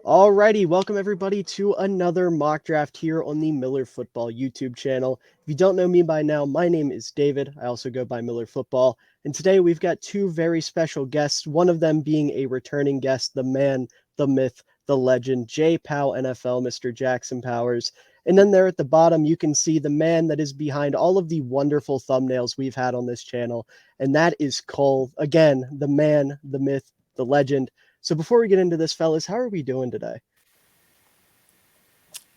Alrighty, welcome everybody to another mock draft here on the Miller Football YouTube channel. If you don't know me by now, my name is David. I also go by Miller Football. And today we've got two very special guests, one of them being a returning guest, the man, the myth, the legend, jpownfl, Mr. Jackson Powers. And then there at the bottom, you can see the man that is behind all of the wonderful thumbnails we've had on this channel. And that is Cole. Again, the man, the myth, the legend. So before we get into this, fellas, how are we doing today?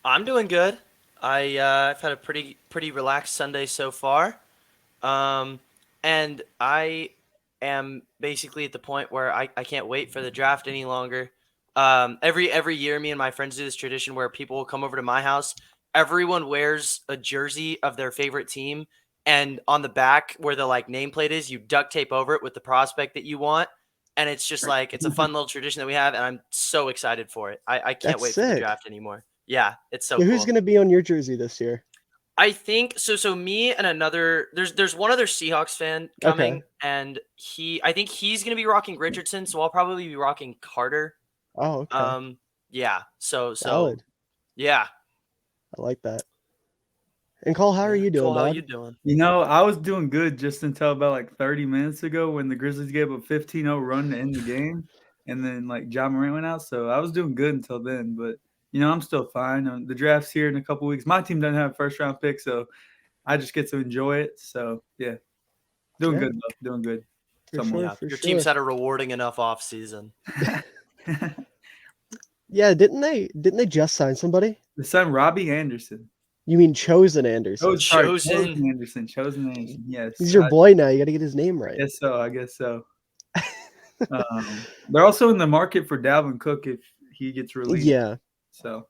I'm doing good. I've had a pretty relaxed Sunday so far, um, and I am basically at the point where I can't wait for the draft any longer. Every year, me and my friends do this tradition where people will come over to my house. Everyone wears a jersey of their favorite team, and on the back where the nameplate is, you duct tape over it with the prospect that you want. And it's just it's a fun little tradition that we have, and I'm so excited for it. I can't That's wait for the sick. draft anymore. Yeah, it's so Yeah, who's cool. going to be on your jersey this year? I think so. So me and another there's one other Seahawks fan Okay. coming, and I think he's gonna be rocking Richardson, so I'll probably be rocking Carter. Oh, okay. Yeah. So Valid. yeah. I like that. And Cole, how are Yeah. you doing, Cole, how bud? you doing? I was doing good just until about 30 minutes ago when the Grizzlies gave a 15-0 run to end the game. And then Ja Morant went out. So I was doing good until then. But, I'm still fine. The draft's here in a couple weeks. My team doesn't have a first round pick, so I just get to enjoy it. So, yeah, doing Yeah, good, though. Doing good. for Somewhat. sure, Yeah. for Your team's sure. had a rewarding enough off season. Yeah, didn't they just sign somebody? The son, Robbie Anderson. You mean Chosen Oh, Anderson? sorry. Chosen. Chosen Anderson. Yes. He's your boy now. You got to get his name I right. guess so. I guess so. They're also in the market for Dalvin Cook if he gets released. Yeah, So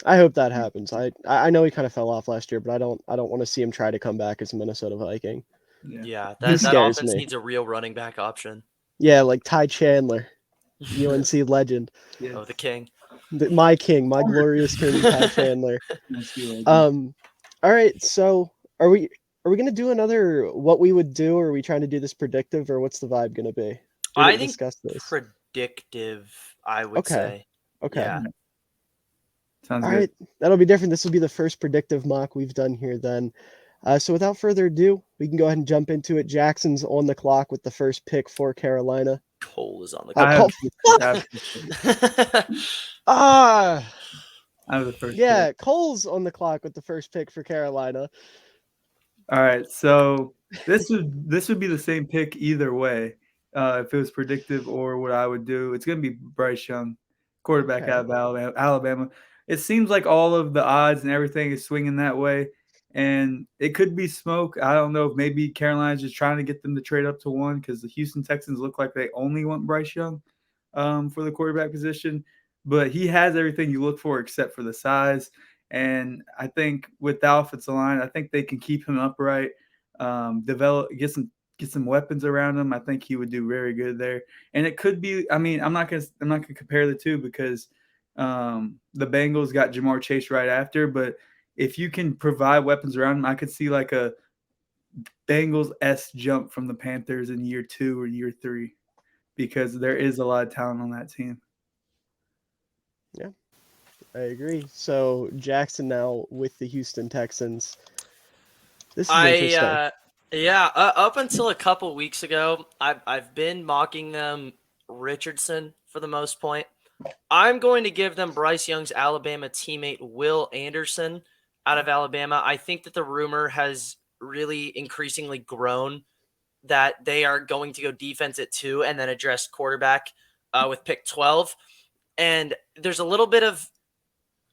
I hope that happens. I know he kind of fell off last year, but I don't want to see him try to come back as a Minnesota Viking. yeah, Yeah. He That scares offense me. needs a real running back option. Yeah, like Ty Chandler, UNC legend. yeah. Oh, the king. My king, my Former glorious king, Ty Chandler. UNC legend. Um, all right. So are we gonna do another what we would do, or are we trying to do this predictive, or what's the vibe gonna be? We I didn't think discuss this. predictive, I would Okay. say. Okay. Yeah. Sounds All good. right. That'll be different. This will be the first predictive mock we've done here then. So without further ado, we can go ahead and jump into it. Jackson's on the clock with the first pick for Carolina. Cole is on the Oh, I clock. have Cole. the Fuck! Ah. I have the first pick. Yeah, Cole's on the clock with the first pick for Carolina. All right, so this would be the same pick either way, if it was predictive or what I would do. It's gonna be Bryce Young, quarterback Okay. out of Alabama. It seems like all of the odds and everything is swinging that way, and it could be smoke. I don't know if maybe Carolina's just trying to get them to trade up to one because the Houston Texans look like they only want Bryce Young, for the quarterback position. But he has everything you look for except for the size. And I think with the offensive line, I think they can keep him upright, develop, get some weapons around him. I think he would do very good there. And it could be. I mean, I'm not gonna compare the two because the Bengals got Jamar Chase right after. But if you can provide weapons around him, I could see like a Bengals jump from the Panthers in year 2 or year 3 because there is a lot of talent on that team. Yeah, I agree. So Jackson now with the Houston Texans. This is I interesting. yeah, up until a couple weeks ago, I've been mocking them Richardson for the most point. I'm going to give them Bryce Young's Alabama teammate Will Anderson out of Alabama. I think that the rumor has really increasingly grown that they are going to go defense at 2 and then address quarterback with pick 12. And there's a little bit of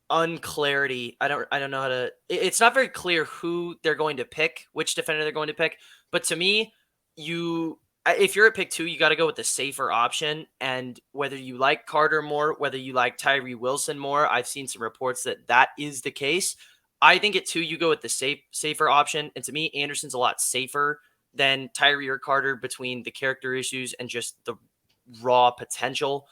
unclarity. I don't know how to. It's not very clear who they're going to pick, which defender they're going to pick. But to me, if you're at pick 2, you got to go with the safer option. And whether you like Carter more, whether you like Tyree Wilson more, I've seen some reports that is the case. I think at 2, you go with the safer option. And to me, Anderson's a lot safer than Tyree or Carter between the character issues and just the raw potential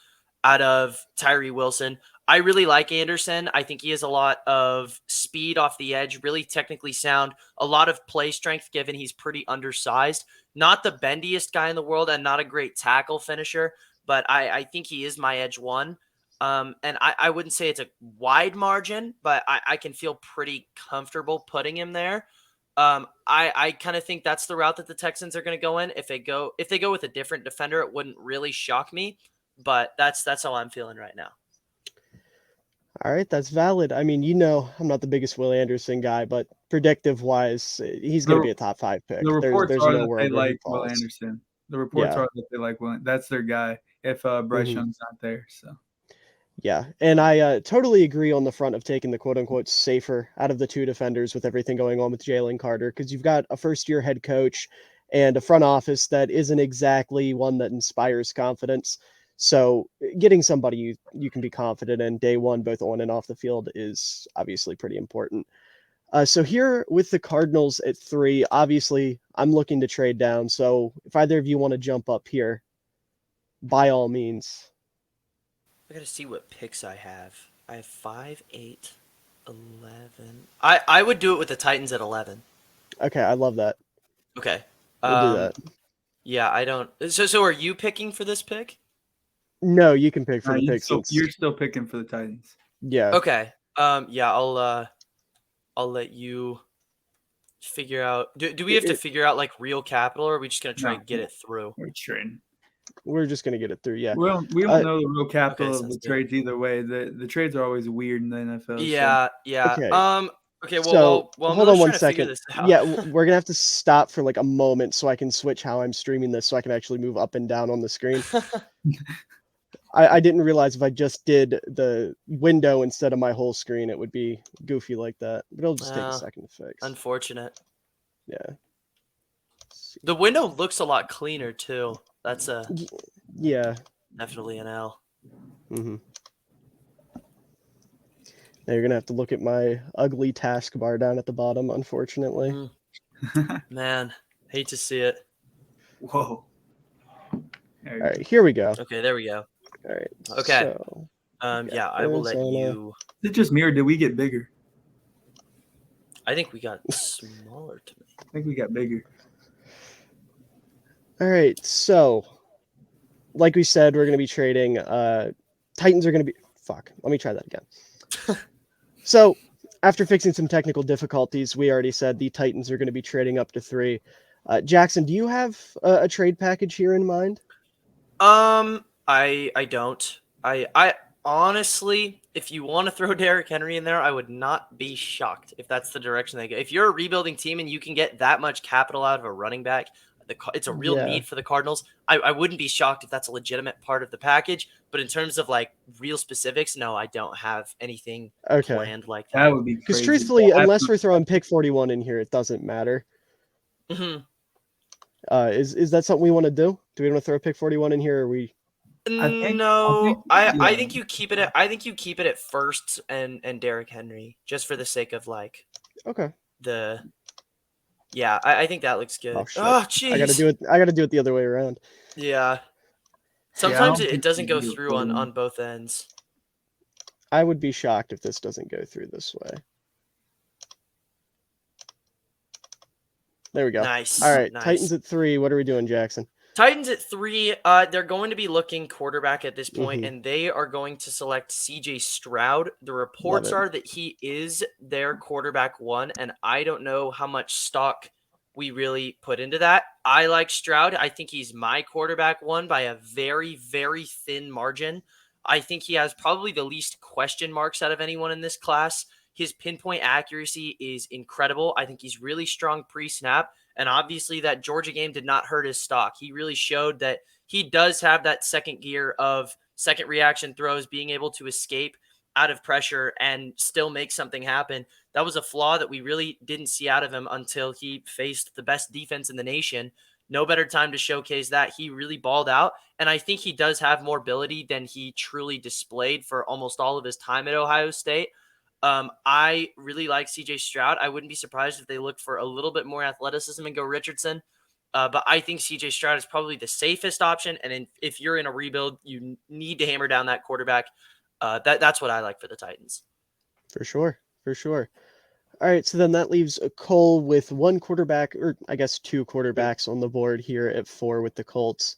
out of Tyree Wilson. I really like Anderson. I think he has a lot of speed off the edge, really technically sound, a lot of play strength given he's pretty undersized. Not the bendiest guy in the world and not a great tackle finisher, but I think he is my edge 1. And I wouldn't say it's a wide margin, but I can feel pretty comfortable putting him there. I kind of think that's the route that the Texans are going to go in. If they go with a different defender, it wouldn't really shock me. But that's how I'm feeling right now. All right, that's valid. I mean, you know, I'm not the biggest Will Anderson guy, but predictive wise, he's going to be a top 5 pick. The reports There's are no that they world where he like Will falls. Anderson. The reports Yeah. are that they like Will. That's their guy. If Bryce Mhm. Young's not there, so Yeah, and I totally agree on the front of taking the quote-unquote safer out of the two defenders with everything going on with Jalen Carter, because you've got a first-year head coach and a front office that isn't exactly one that inspires confidence. So getting somebody you can be confident in day one, both on and off the field, is obviously pretty important. So here with the Cardinals at 3, obviously I'm looking to trade down. So if either of you want to jump up here, by all means. I got to see what picks I have. I have 5, 8, 11. I would do it with the Titans at 11. Okay, I love that. Okay. We'll do that. Yeah, I don't. So are you picking for this pick? No, you can pick for the pick you're still picking for the Titans. Yeah. Okay. Yeah, I'll let you figure out. Do we have to figure out like real capital, or are we just gonna try and get it through? We're trading. We're just gonna get it through. Yeah. We don't know the real capital of sounds the good. trades either way. The trades are always weird in the NFL. Yeah, yeah. Okay. Okay. So Well, hold on one trying to figure second. this out. Yeah, we're gonna have to stop for like a moment so I can switch how I'm streaming this, so I can actually move up and down on the screen. I didn't realize if I just did the window instead of my whole screen, it would be goofy like that. But it'll just take a second to fix. Unfortunate. Yeah. The window looks a lot cleaner too. That's Yeah. definitely an L. Mm-hmm. Now you're gonna have to look at my ugly taskbar down at the bottom, unfortunately. Man, hate to see it. Whoa. All right, here we go. Okay, there we go. All right. Okay. So, yeah, I will let you. Is it just me or did we get bigger? I think we got smaller to me. I think we got bigger. All right. So, like we said, we're going to be trading. Titans are going to be. Fuck. Let me try that again. So, after fixing some technical difficulties, we already said the Titans are going to be trading up to 3. Jackson, do you have a trade package here in mind? I don't. I honestly, if you want to throw Derrick Henry in there, I would not be shocked if that's the direction they go. If you're a rebuilding team and you can get that much capital out of a running back, it's a real need for the Cardinals. I wouldn't be shocked if that's a legitimate part of the package. But in terms of like real specifics, no, I don't have anything planned like that. That would be crazy. Because truthfully, unless we're throwing pick 41 in here, it doesn't matter. Mm-hmm. Is that something we want to do? Do we want to throw pick 41 in here, or we? I think you keep it at first and Derrick Henry just for the sake of like I think that looks good. Oh jeez. I gotta do it the other way around. Yeah. Sometimes it doesn't go through on both ends. I would be shocked if this doesn't go through this way. There we go. Nice. All right. Nice. Titans at 3. What are we doing, Jackson? Titans at 3. They're going to be looking quarterback at this point, and they are going to select CJ Stroud. The reports are that he is their quarterback 1, and I don't know how much stock we really put into that. I like Stroud. I think he's my quarterback 1 by a very, very thin margin. I think he has probably the least question marks out of anyone in this class. His pinpoint accuracy is incredible. I think he's really strong pre-snap. And obviously that Georgia game did not hurt his stock. He really showed that he does have that second gear of second reaction throws, being able to escape out of pressure and still make something happen. That was a flaw that we really didn't see out of him until he faced the best defense in the nation. No better time to showcase that. He really balled out. And I think he does have more ability than he truly displayed for almost all of his time at Ohio State. I really like CJ Stroud. I wouldn't be surprised if they look for a little bit more athleticism and go Richardson. But I think CJ Stroud is probably the safest option. And if you're in a rebuild, you need to hammer down that quarterback. That's what I like for the Titans. For sure. For sure. All right. So then that leaves Cole with 1 quarterback, or I guess 2 quarterbacks on the board here at 4 with the Colts.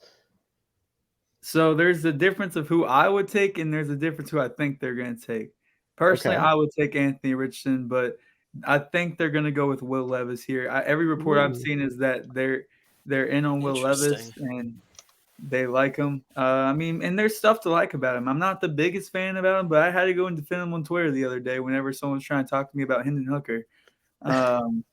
So there's a difference of who I would take, and there's a difference who I think they're going to take. Personally, Okay. I would take Anthony Richardson, but I think they're going to go with Will Levis here. Every report I've Ooh, seen is that they're in on Will Levis Interesting. and they like him. I mean, and there's stuff to like about him. I'm not the biggest fan about him, but I had to go and defend him on Twitter the other day whenever someone was trying to talk to me about Hendon Hooker. Um,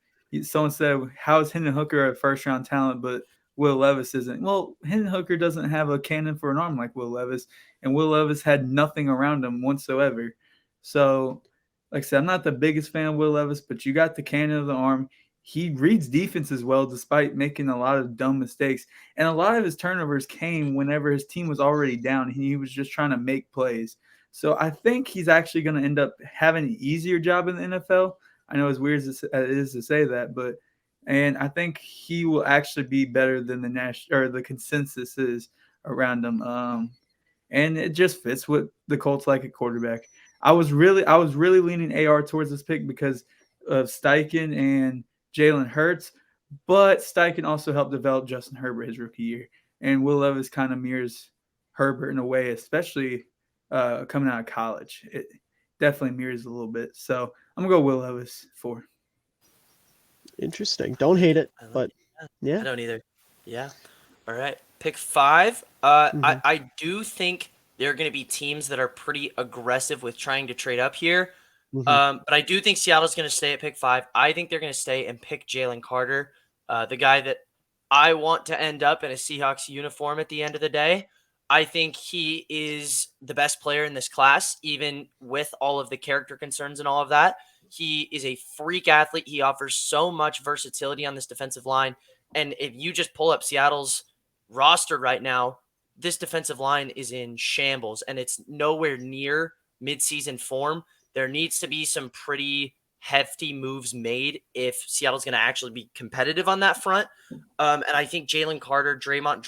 Someone said, "How is Hendon Hooker a first-round talent, but Will Levis isn't?" Well, Hendon Hooker doesn't have a cannon for an arm like Will Levis, and Will Levis had nothing around him whatsoever. So, like I said, I'm not the biggest fan of Will Levis, but you got the cannon of the arm. He reads defense as well, despite making a lot of dumb mistakes. And a lot of his turnovers came whenever his team was already down. He was just trying to make plays. So I think he's actually going to end up having an easier job in the NFL. I know it's weird as it is to say that, and I think he will actually be better than the consensus is around him. And it just fits what the Colts like at quarterback. I was really leaning AR towards this pick because of Steichen and Jalen Hurts, but Steichen also helped develop Justin Herbert his rookie year, and Will Levis kind of mirrors Herbert in a way, especially coming out of college. It definitely mirrors a little bit. So I'm gonna go Will Levis 4. interesting. Don't hate it, I like but it. yeah. I don't either. Yeah. All right. Pick 5. Mhm. I do think there are going to be teams that are pretty aggressive with trying to trade up here. Mhm. But I do think Seattle's going to stay at pick 5. I think they're going to stay and pick Jalen Carter, the guy that I want to end up in a Seahawks uniform at the end of the day. I think he is the best player in this class, even with all of the character concerns and all of that. He is a freak athlete. He offers so much versatility on this defensive line. And if you just pull up Seattle's roster right now, this defensive line is in shambles and it's nowhere near midseason form. There needs to be some pretty hefty moves made if Seattle's going to actually be competitive on that front. And I think Jalen Carter, Draymond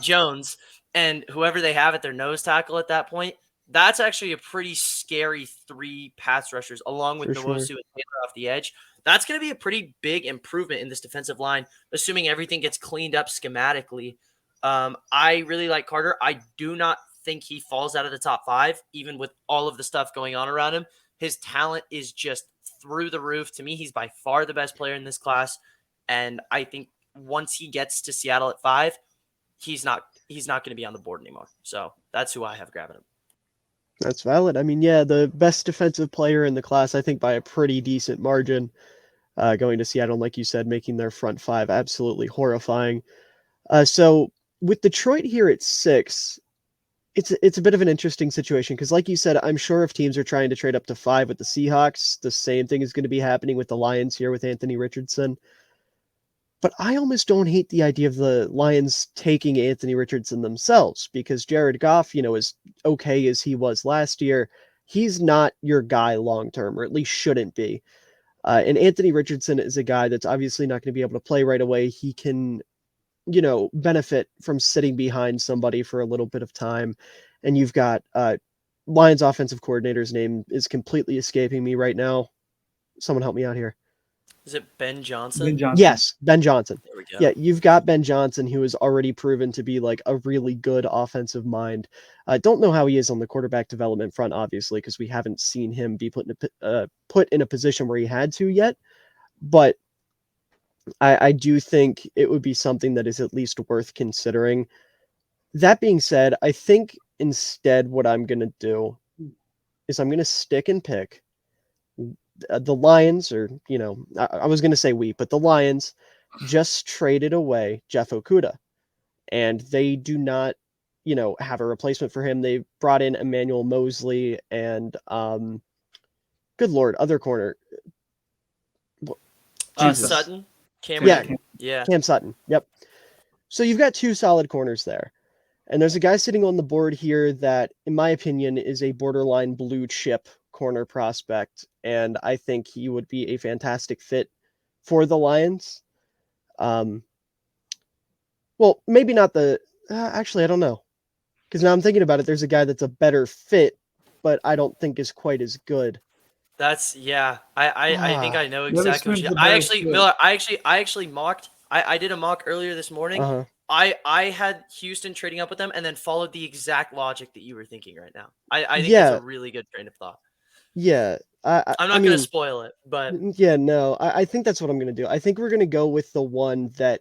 Jones, and whoever they have at their nose tackle at that point, that's actually a pretty scary 3 pass rushers, along with For Nwosu sure. and Taylor off the edge. That's going to be a pretty big improvement in this defensive line, assuming everything gets cleaned up schematically. I really like Carter. I do not think he falls out of the top 5, even with all of the stuff going on around him. His talent is just through the roof. To me, he's by far the best player in this class. And I think once he gets to Seattle at 5, he's not going to be on the board anymore. So that's who I have grabbing him. That's valid. I mean, yeah, the best defensive player in the class, I think, by a pretty decent margin, going to Seattle, like you said, making their front 5 absolutely horrifying. So with Detroit here at 6, it's a bit of an interesting situation because, like you said, I'm sure if teams are trying to trade up to 5 with the Seahawks, the same thing is going to be happening with the Lions here with Anthony Richardson. But I almost don't hate the idea of the Lions taking Anthony Richardson themselves because Jared Goff, as okay as he was last year, he's not your guy long term, or at least shouldn't be. And Anthony Richardson is a guy that's obviously not going to be able to play right away. He can, benefit from sitting behind somebody for a little bit of time. And you've got Lions offensive coordinator's name is completely escaping me right now. Someone help me out here. Is it Ben Ben Johnson? Johnson. Yes, Ben Johnson. There we go. Yeah, you've got Ben Johnson, who has already proven to be like a really good offensive mind. I don't know how he is on the quarterback development front, obviously, because we haven't seen him be put in a position where he had to yet. But I do think it would be something that is at least worth considering. That being said, I think instead what I'm going to do is I'm going to stick and pick the Lions, or, I was going to say but the Lions just traded away Jeff Okuda, and they do not, have a replacement for him. They brought in Emmanuel Mosley and, good Lord, other corner. Jesus. Sutton, Cameron. Yeah, Yeah. Cam Sutton. Yep. So you've got 2 solid corners there. And there's a guy sitting on the board here that, in my opinion, is a borderline blue chip corner prospect. And I think he would be a fantastic fit for the Lions. Well, maybe not actually, I don't know. Because now I'm thinking about it, there's a guy that's a better fit, but I don't think is quite as good. That's I think I know What exactly what explains you. the I better actually fit? Miller. I actually mocked. I did a mock earlier this morning, Uh-huh. I had Houston trading up with them and then followed the exact logic that you were thinking right now. I think that's a Yeah, really good train of thought. yeah. I'm I not going to mean, spoil it, but yeah, no. I think that's what I'm gonna do. I think we're gonna go with the one that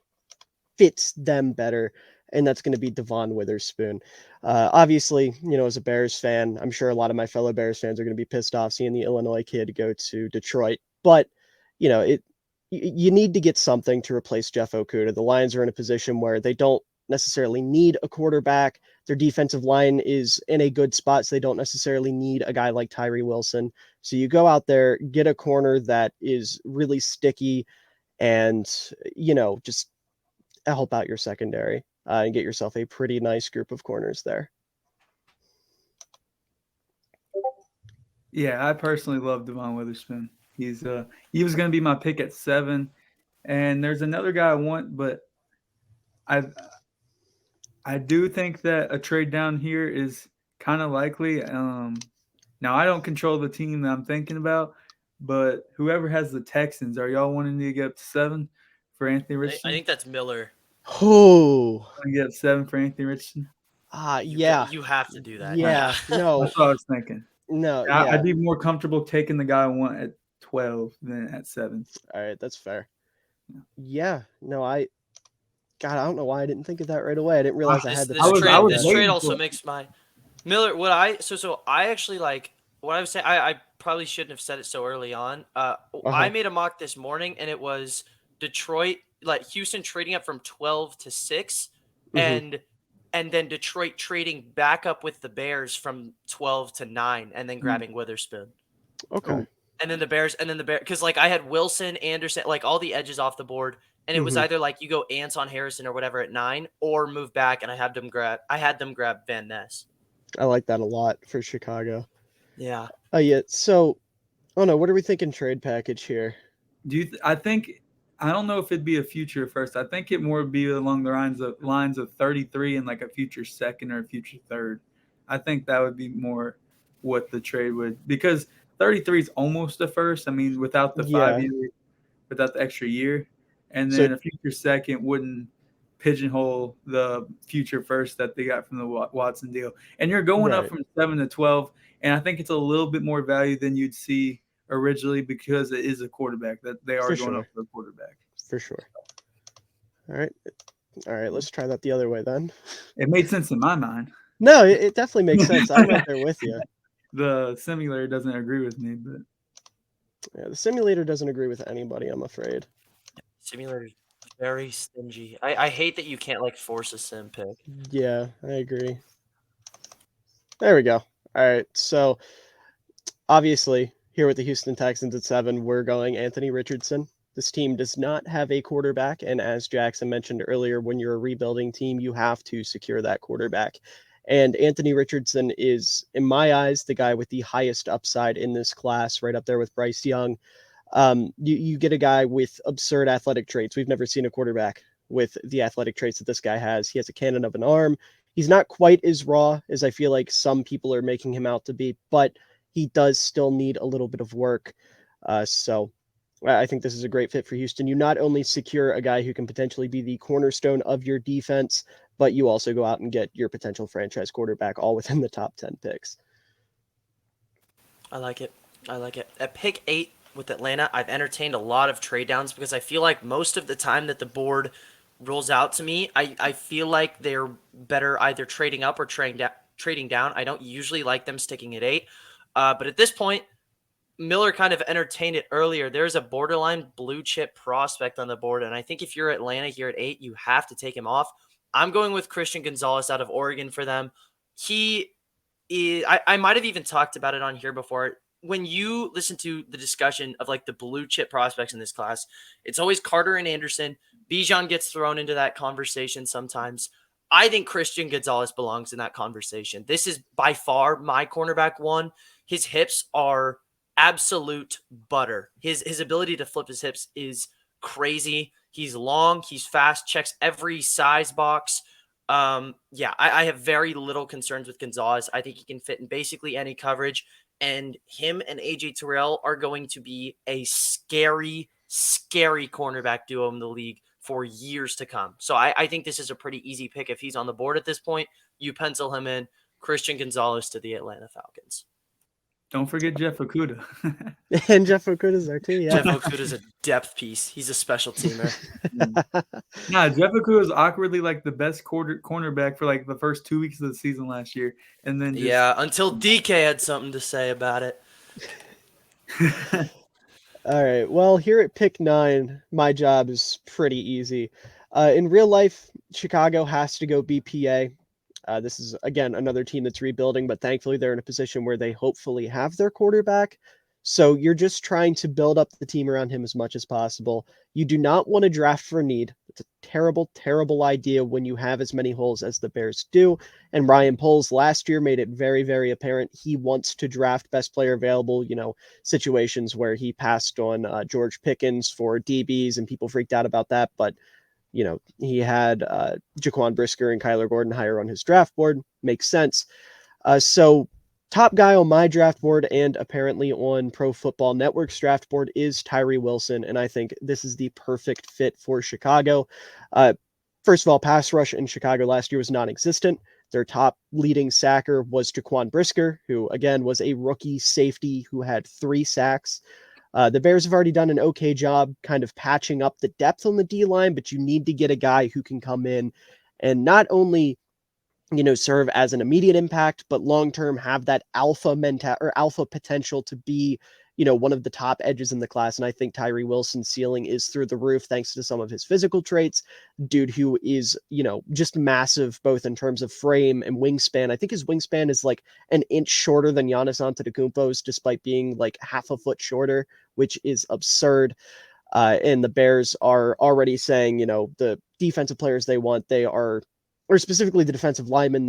fits them better, and that's going to be Devon Witherspoon. Obviously, as a Bears fan, I'm sure a lot of my fellow Bears fans are going to be pissed off seeing the Illinois kid go to Detroit. But it you need to get something to replace Jeff Okuda. The Lions are in a position where they don't necessarily need a quarterback. Their defensive line is in a good spot, so they don't necessarily need a guy like Tyree Wilson. So you go out there, get a corner that is really sticky and just help out your secondary and get yourself a pretty nice group of corners there. Yeah, I personally love Devon Witherspoon. He was going to be my pick at 7, and there's another guy I want, but I I do think that a trade down here is kind of likely. Now I don't control the team that I'm thinking about, but whoever has the Texans, are y'all wanting to get up to 7 for Anthony I Richardson? think that's Miller. Oh, Want to get up 7 for Anthony Richardson? yeah, You have to do that. Yeah. yeah, no, That's what I was thinking. no, I'd yeah. be more comfortable taking the guy I want at 12 than at 7. All right, that's fair. Yeah, no, God, I don't know why I didn't think of that right away. I didn't I, realize I had the I was Texans I at was This that. trade waiting also for it. makes my Miller. What I so I actually like what I was saying. I probably shouldn't have said it so early on. I Uh-huh. made a mock this morning, and it was Detroit, like Houston trading up from 12 to 6, Hmm. and then Detroit trading back up with the Bears from 12 to 9, and then grabbing Witherspoon. Okay. Oh, And then the Bears, because like I had Wilson, Anderson, like all the edges off the board, and it was Hmm. either like you go Anton Harrison or whatever at 9, or move back, and I had them grab Van Ness. I like that a lot for Chicago. Yeah, Yeah, so, oh no, what are we thinking trade package here? I think I don't know if it'd be a future first. I think it more would be along the lines of 33 and like a future second or a future third. I think that would be more what the trade would, because 33 is almost a first. I mean, without the Yeah, 5 year, without the extra year, and so, then a future second wouldn't pigeonhole the future first that they got from the Watson deal. And you're going up right, from 7 to 12, and I think it's a little bit more value than you'd see originally because it is a quarterback that they are for going up sure, for a quarterback. for sure. All right, all right, let's try that the other way then. It made sense in my mind. No, it definitely makes sense. I'm right there with you. The simulator doesn't agree with me, but Yeah, the simulator doesn't agree with anybody, I'm afraid. simulator's very stingy. I hate that you can't like force a sim pick. Yeah, I agree. There we go. All right, so obviously, here with the Houston Texans at 7, we're going Anthony Richardson. This team does not have a quarterback, and as Jackson mentioned earlier, when you're a rebuilding team, you have to secure that quarterback. And Anthony Richardson is, in my eyes, the guy with the highest upside in this class, right up there with Bryce Young. You get a guy with absurd athletic traits. We've never seen a quarterback with the athletic traits that this guy has. He has a cannon of an arm. He's not quite as raw as I feel like some people are making him out to be, but he does still need a little bit of work. So I think this is a great fit for Houston. You not only secure a guy who can potentially be the cornerstone of your defense, but you also go out and get your potential franchise quarterback all within the top 10 picks. I like it. I like it. At pick 8 with Atlanta, I've entertained a lot of trade downs because I feel like most of the time that the board rolls out to me, I feel like they're better either trading up or trading down. I don't usually like them sticking at 8. But at this point, Miller kind of entertained it earlier. There's a borderline blue chip prospect on the board. And I think if you're Atlanta here at 8, you have to take him off. I'm going with Christian Gonzalez out of Oregon for them. I might have even talked about it on here before. When you listen to the discussion of like the blue chip prospects in this class, it's always Carter and Anderson. Bijan gets thrown into that conversation sometimes. I think Christian Gonzalez belongs in that conversation. This is by far my cornerback one. His hips are absolute butter. His ability to flip his hips is crazy. He's long, he's fast, checks every size box. Yeah, I have very little concerns with Gonzalez. I think he can fit in basically any coverage, and him and AJ Terrell are going to be a scary, scary cornerback duo in the league for years to come. So I think this is a pretty easy pick. If he's on the board at this point, you pencil him in. Christian Gonzalez to the Atlanta Falcons. Don't forget Jeff Okuda. And Jeff Okuda's there too. Yeah. Jeff Okuda's a depth piece. He's a special teamer. Nah, Jeff Okuda was awkwardly like the best cornerback for like the first 2 weeks of the season last year, and then until DK had something to say about it. All right. Well, here at pick 9, my job is pretty easy. In real life, Chicago has to go BPA. This is, again, another team that's rebuilding, but thankfully they're in a position where they hopefully have their quarterback. So you're just trying to build up the team around him as much as possible. You do not want to draft for need. It's a terrible, terrible idea when you have as many holes as the Bears do. And Ryan Poles last year made it very, very apparent he wants to draft best player available, situations where he passed on George Pickens for DBs and people freaked out about that. But he had Jaquan Brisker and Kyler Gordon higher on his draft board. Makes sense. So top guy on my draft board and apparently on Pro Football Network's draft board is Tyree Wilson, and I think this is the perfect fit for Chicago. First of all, pass rush in Chicago last year was non-existent. Their top leading sacker was Jaquan Brisker, who, again, was a rookie safety who had 3 sacks. The Bears have already done an okay job kind of patching up the depth on the D-line, but you need to get a guy who can come in and not only serve as an immediate impact, but long-term have that alpha potential to be, one of the top edges in the class. And I think Tyree Wilson's ceiling is through the roof, thanks to some of his physical traits. Dude who is, just massive, both in terms of frame and wingspan. I think his wingspan is like an inch shorter than Giannis Antetokounmpo's, despite being like half a foot shorter, which is absurd. And the Bears are already saying, the defensive players they want, or specifically the defensive linemen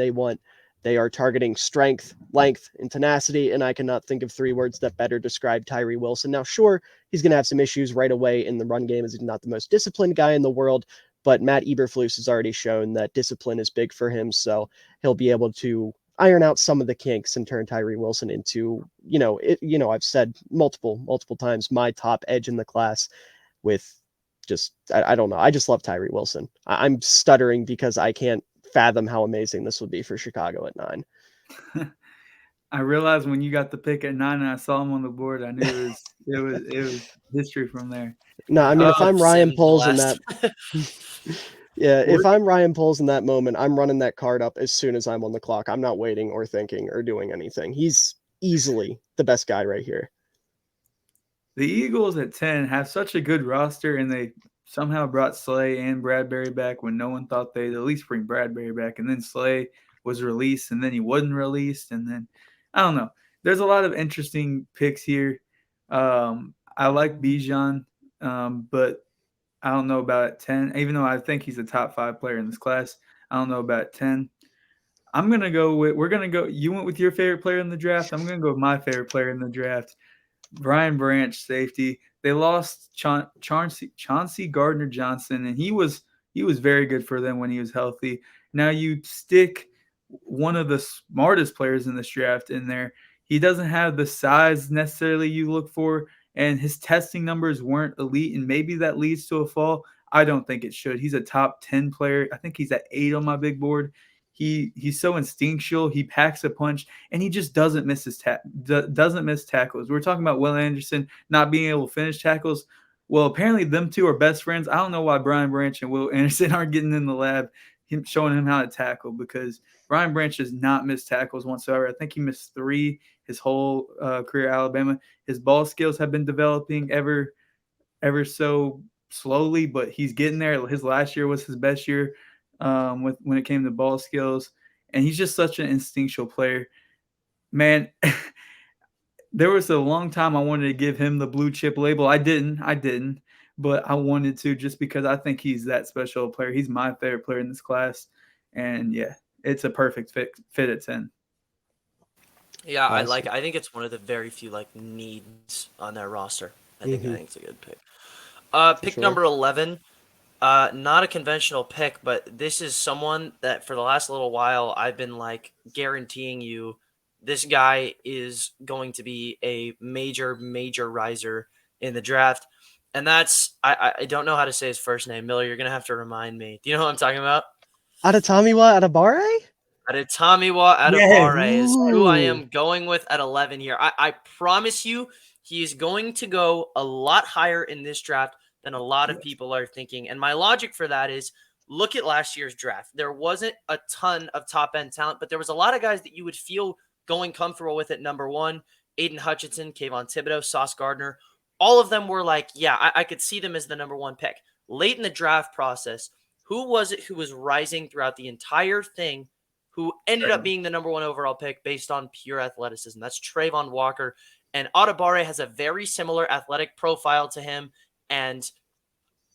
they are targeting strength, length, and tenacity, and I cannot think of 3 words that better describe Tyree Wilson. Now, sure, he's going to have some issues right away in the run game as he's not the most disciplined guy in the world, but Matt Eberflus has already shown that discipline is big for him, so he'll be able to iron out some of the kinks and turn Tyree Wilson into, I've said multiple times, my top edge in the class with just, I don't know. I just love Tyree Wilson. I'm stuttering because I can't fathom how amazing this would be for Chicago at 9. I realized when you got the pick at 9 and I saw him on the board, I knew it was history from there. No, I mean, if I'm Ryan Poles in that, if I'm Ryan Poles in that moment, I'm running that card up as soon as I'm on the clock. I'm not waiting or thinking or doing anything. He's easily the best guy right here. The Eagles at 10 have such a good roster, and they somehow brought Slay and Bradbury back when no one thought they'd at least bring Bradbury back. And then Slay was released, and then he wasn't released. And then, I don't know. There's a lot of interesting picks here. I like Bijan, but I don't know about at 10. Even though I think he's a top 5 player in this class, I don't know about 10. I'm going to go with – we're going to go – you went with your favorite player in the draft. I'm going to go with my favorite player in the draft. Brian Branch, safety. They lost Chauncey Gardner-Johnson, and he was very good for them when he was healthy. Now you stick one of the smartest players in this draft in there. He doesn't have the size necessarily you look for, and his testing numbers weren't elite, and maybe that leads to a fall. I don't think it should. He's a top 10 player. I think he's at 8 on my big board. He's so instinctual. He packs a punch, and he just doesn't miss doesn't miss tackles. We're talking about Will Anderson not being able to finish tackles. Well, apparently them two are best friends. I don't know why Brian Branch and Will Anderson aren't getting in the lab, showing him how to tackle, because Brian Branch does not miss tackles whatsoever. I think he missed 3 his whole career at Alabama. His ball skills have been developing ever so slowly, but he's getting there. His last year was his best year. When it came to ball skills, and he's just such an instinctual player. Man, there was a long time I wanted to give him the blue chip label. I didn't, but I wanted to, just because I think he's that special player. He's my favorite player in this class, and yeah, it's a perfect fit at 10. Yeah, awesome. I think it's one of the very few needs on their roster. I think it's a good pick. Pick number 11. Not a conventional pick, but this is someone that for the last little while I've been guaranteeing you this guy is going to be a major riser in the draft. And that's I don't know how to say his first name. Miller, you're gonna have to remind me. Do you know what I'm talking about? Adetomiwa Adebawore? Adetomiwa Yes. Adebawore is who I Ooh. am going with at 11 here. I promise you, he is going to go a lot higher in this draft than a lot of people are thinking. And my logic for that is look at last year's draft. There wasn't a ton of top end talent, but there was a lot of guys that you would feel going comfortable with at number one. Aiden Hutchinson, Kayvon Thibodeau, Sauce Gardner. All of them were like, yeah, I could see them as the number one pick. Late in the draft process, who was it who was rising throughout the entire thing, who ended up being the number one overall pick based on pure athleticism? That's Trayvon Walker. And Adebawore has a very similar athletic profile to him. And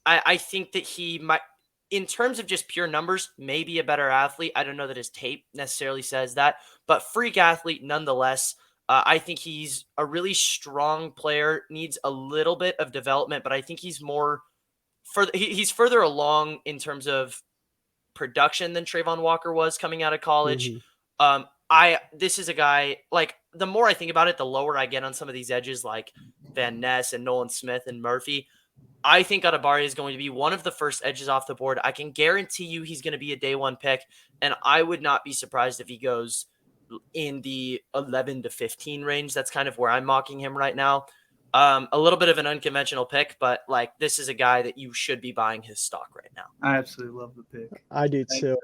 I think that he might, in terms of just pure numbers, maybe a better athlete. I don't know that his tape necessarily says that, but freak athlete nonetheless. I think he's a really strong player, needs a little bit of development, but I think he's more he's further along in terms of production than Trayvon Walker was coming out of college. Mm-hmm. This is a guy, like, the more I think about it, the lower I get on some of these edges like Van Ness and Nolan Smith and Murphy. I think Adebawore is going to be one of the first edges off the board. I can guarantee you he's going to be a day one pick, and I would not be surprised if he goes in the 11 to 15 range. That's kind of where I'm mocking him right now. A little bit of an unconventional pick, but like, this is a guy that you should be buying his stock right now. I absolutely love the pick. I do too.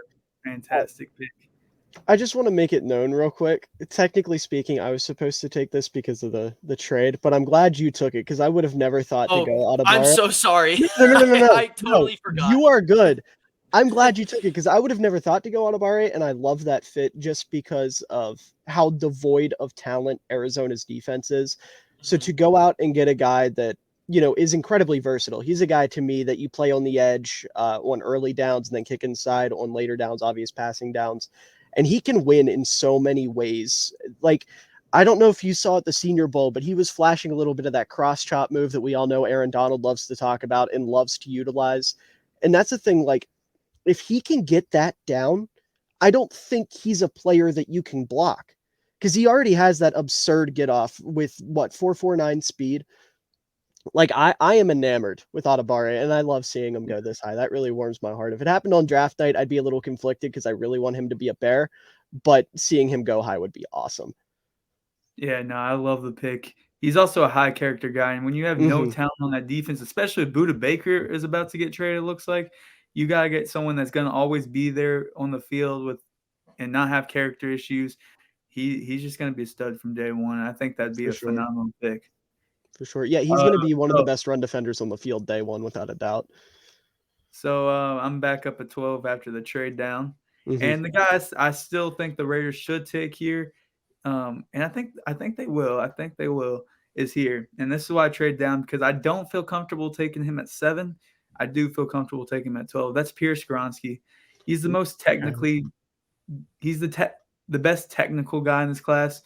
Fantastic pick. I just want to make it known real quick. Technically speaking, I was supposed to take this because of the trade, but I'm glad you took it because I would have never thought to go Adebawore. I'm so sorry. No. I totally forgot. You are good. I'm glad you took it because I would have never thought to go Adebawore, and I love that fit just because of how devoid of talent Arizona's defense is. So to go out and get a guy that, is incredibly versatile. He's a guy to me that you play on the edge on early downs and then kick inside on later downs, obvious passing downs. And he can win in so many ways. Like, I don't know if you saw at the Senior Bowl, but he was flashing a little bit of that cross chop move that we all know Aaron Donald loves to talk about and loves to utilize. And that's the thing, like, if he can get that down, I don't think he's a player that you can block because he already has that absurd get off with 4.49 speed. Like, I am enamored with Adebawore, and I love seeing him go this high. That really warms my heart. If it happened on draft night, I'd be a little conflicted because I really want him to be a Bear, but seeing him go high would be awesome. Yeah, no, I love the pick. He's also a high character guy, and when you have no talent on that defense, especially if Budda Baker is about to get traded, it looks like you gotta get someone that's gonna always be there on the field and not have character issues. He's just gonna be a stud from day one. I think that'd be a phenomenal pick. For sure. Yeah, he's going to be one of the best run defenders on the field day one, without a doubt. So I'm back up at 12 after the trade down. And the guys I still think the Raiders should take here, and I think they will. I think they will, is here. And this is why I trade down, because I don't feel comfortable taking him at 7. I do feel comfortable taking him at 12. That's Pierre Skoronski. He's the most technically – he's the best technical guy in this class.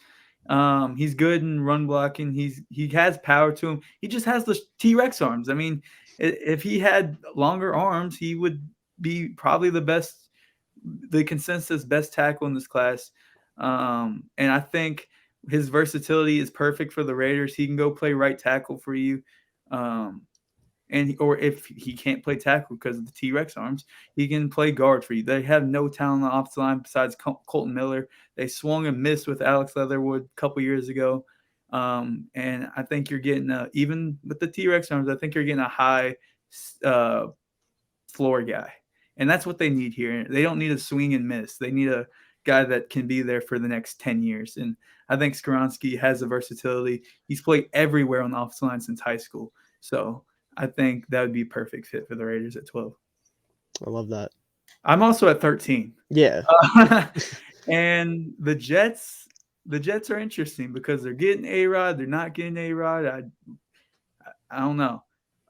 He's good in run blocking. He has power to him. He just has the T-Rex arms. I mean, if he had longer arms, he would be probably the consensus best tackle in this class. And I think his versatility is perfect for the Raiders. He can go play right tackle for you. Or if he can't play tackle because of the T-Rex arms, he can play guard for you. They have no talent on the offensive line besides Colton Miller. They swung and missed with Alex Leatherwood a couple years ago. And I think you're getting, even with the T-Rex arms, I think you're getting a high floor guy. And that's what they need here. They don't need a swing and miss. They need a guy that can be there for the next 10 years. And I think Skoronski has the versatility. He's played everywhere on the offensive line since high school. So I think that would be a perfect fit for the Raiders at 12. I love that. I'm also at 13. Yeah. And the Jets are interesting because they're getting A-Rod. They're not getting A-Rod. I don't know.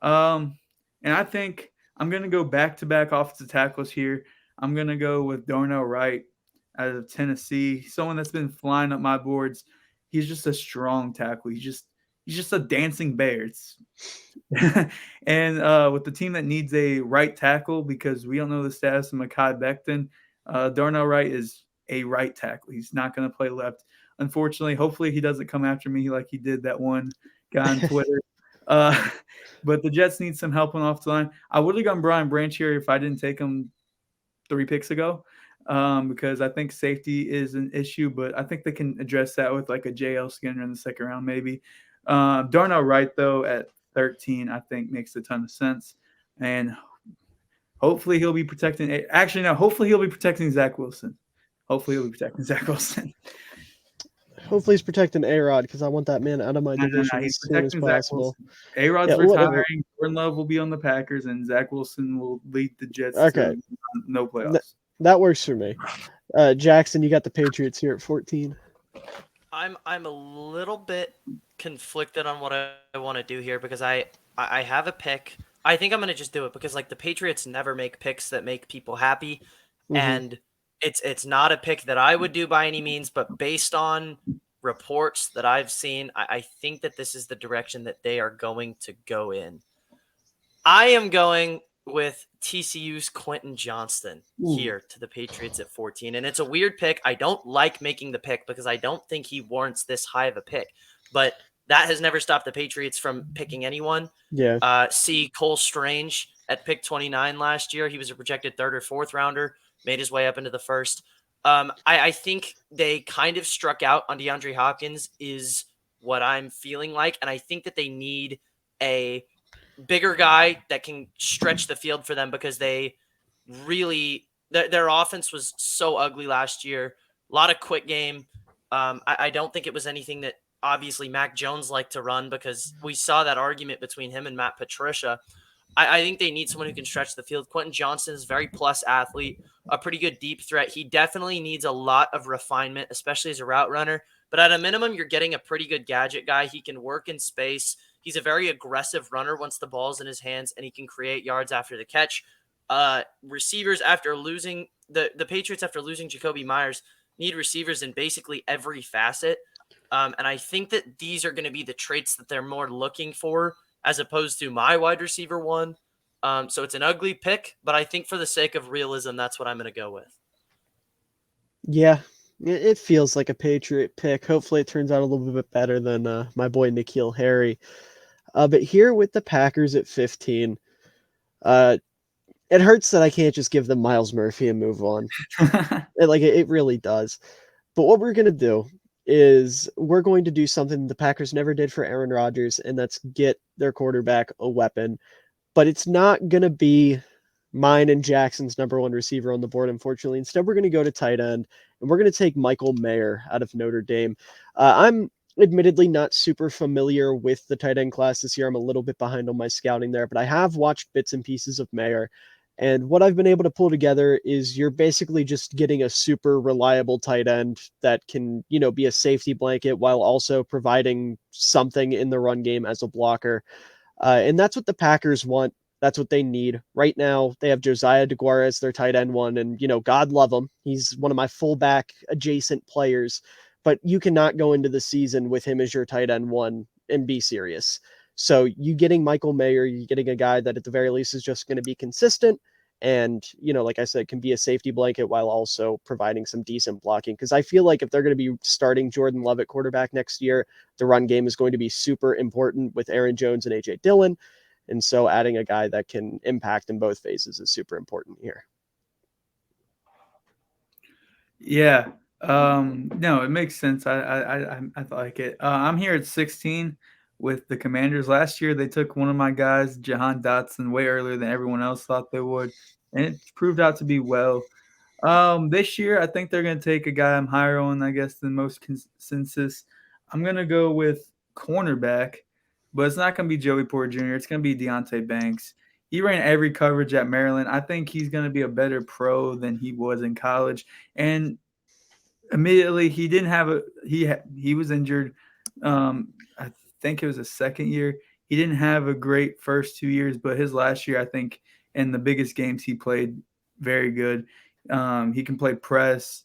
And I think I'm going to go back-to-back offensive tackles here. I'm going to go with Darnell Wright out of Tennessee, someone that's been flying up my boards. He's just a strong tackle. He's just a dancing bear. And with the team that needs a right tackle, because we don't know the status of Mekhi Becton, Darnell Wright is a right tackle. He's not going to play left. Unfortunately, hopefully he doesn't come after me like he did that one guy on Twitter. Uh, but the Jets need some help on off the line. I would have gone Brian Branch here if I didn't take him 3 picks ago, because I think safety is an issue, but I think they can address that with like a JL Skinner in the second round maybe. Darnell Wright, though, at 13, I think makes a ton of sense. And hopefully he'll be protecting – actually, no, hopefully he'll be protecting Zach Wilson. Hopefully he's protecting A-Rod because I want that man out of my No, division he's as soon as protecting Zach possible. Wilson. A-Rod's Yeah, whatever. retiring. Jordan Love will be on the Packers, and Zach Wilson will lead the Jets Okay. to no playoffs. That works for me. Jackson, you got the Patriots here at 14. I'm a little bit conflicted on what I want to do here because I have a pick. I think I'm going to just do it because like the Patriots never make picks that make people happy, and it's not a pick that I would do by any means, but based on reports that I've seen, I think that this is the direction that they are going to go in. I am going with TCU's Quentin Johnston here to the Patriots at 14. And it's a weird pick. I don't like making the pick because I don't think he warrants this high of a pick. But that has never stopped the Patriots from picking anyone. Yeah. See Cole Strange at pick 29 last year. He was a projected third or fourth rounder, made his way up into the first. I think they kind of struck out on DeAndre Hopkins is what I'm feeling like. And I think that they need a bigger guy that can stretch the field for them because they really their offense was so ugly last year. A lot of quick game. I don't think it was anything that obviously Mac Jones liked to run because we saw that argument between him and Matt Patricia. I think they need someone who can stretch the field. Quentin Johnston is a very plus athlete, a pretty good deep threat. He definitely needs a lot of refinement, especially as a route runner. But at a minimum, you're getting a pretty good gadget guy. He can work in space. He's a very aggressive runner once the ball's in his hands, and he can create yards after the catch. Receivers after losing the Patriots after losing Jacoby Myers need receivers in basically every facet. And I think that these are going to be the traits that they're more looking for as opposed to my wide receiver one. So it's an ugly pick, but I think for the sake of realism, that's what I'm going to go with. Yeah, it feels like a Patriot pick. Hopefully it turns out a little bit better than my boy N'Keal Harry. But here with the Packers at 15, it hurts that I can't just give them Miles Murphy and move on. It really does. But what we're going to do is we're going to do something the Packers never did for Aaron Rodgers, and that's get their quarterback a weapon. But it's not going to be mine and Jackson's number one receiver on the board, unfortunately. Instead, we're going to go to tight end, and we're going to take Michael Mayer out of Notre Dame. I'm admittedly not super familiar with the tight end class this year. I'm a little bit behind on my scouting there, but I have watched bits and pieces of Mayer. And what I've been able to pull together is you're basically just getting a super reliable tight end that can, be a safety blanket while also providing something in the run game as a blocker. And that's what the Packers want. That's what they need. Right now, they have Josiah DeGuara as their tight end one. And, God love him. He's one of my fullback adjacent players. But you cannot go into the season with him as your tight end one and be serious. So you getting Michael Mayer, you're getting a guy that at the very least is just going to be consistent and, like I said, can be a safety blanket while also providing some decent blocking. Because I feel like if they're going to be starting Jordan Love at quarterback next year, the run game is going to be super important with Aaron Jones and A.J. Dillon. And so adding a guy that can impact in both phases is super important here. Yeah. No, it makes sense. I like it. I'm here at 16 with the Commanders. Last year, they took one of my guys, Jahan Dotson, way earlier than everyone else thought they would, and it proved out to be well. This year, I think they're going to take a guy I'm higher on, I guess, than most consensus. I'm going to go with cornerback, but it's not going to be Joey Porter Jr. It's going to be Deonte Banks. He ran every coverage at Maryland. I think he's going to be a better pro than he was in college. And immediately, he didn't have he was injured. I think it was his second year. He didn't have a great first 2 years, but his last year, I think, in the biggest games he played, very good. He can play press.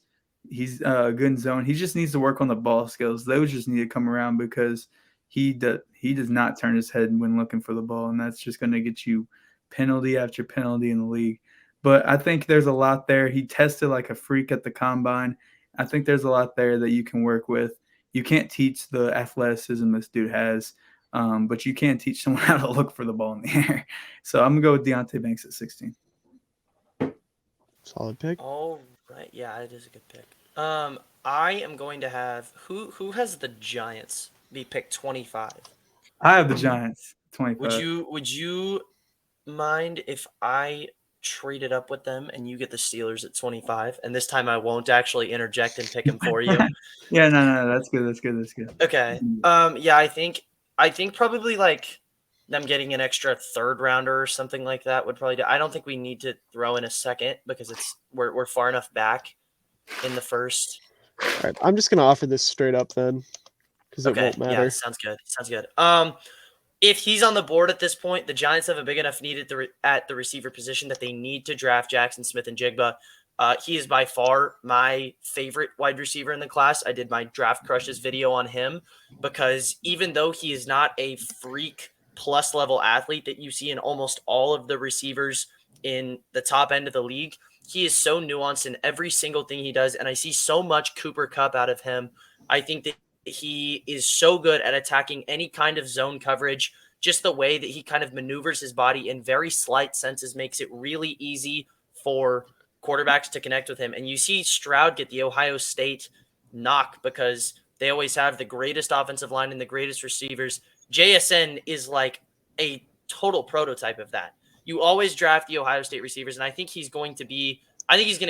He's good in zone. He just needs to work on the ball skills. Those just need to come around because he does not turn his head when looking for the ball, and that's just going to get you penalty after penalty in the league. But I think there's a lot there. He tested like a freak at the combine. I think there's a lot there that you can work with. You can't teach the athleticism this dude has. But you can't teach someone how to look for the ball in the air. So I'm going to go with Deonte Banks at 16. Solid pick. All right. Yeah, it is a good pick. I am going to have who has the Giants be pick 25. I have the Giants 25. Would you mind if I traded up with them and you get the Steelers at 25? And this time I won't actually interject and pick them for you. Yeah, no, that's good. That's good. Okay. Yeah, I think probably like them getting an extra third rounder or something like that would probably do. I don't think we need to throw in a second because we're far enough back in the first. All right, I'm just gonna offer this straight up then, because it won't matter. Yeah, sounds good. If he's on the board at this point, the Giants have a big enough need at the receiver position that they need to draft Jackson Smith and Jigba. He is by far my favorite wide receiver in the class. I did my draft crushes video on him because even though he is not a freak plus level athlete that you see in almost all of the receivers in the top end of the league, he is so nuanced in every single thing he does. And I see so much Cooper Kupp out of him. I think that he is so good at attacking any kind of zone coverage. Just the way that he kind of maneuvers his body in very slight senses makes it really easy for quarterbacks to connect with him. And you see Stroud get the Ohio State knock because they always have the greatest offensive line and the greatest receivers. JSN is like a total prototype of that. You always draft the Ohio State receivers, and I think he's going to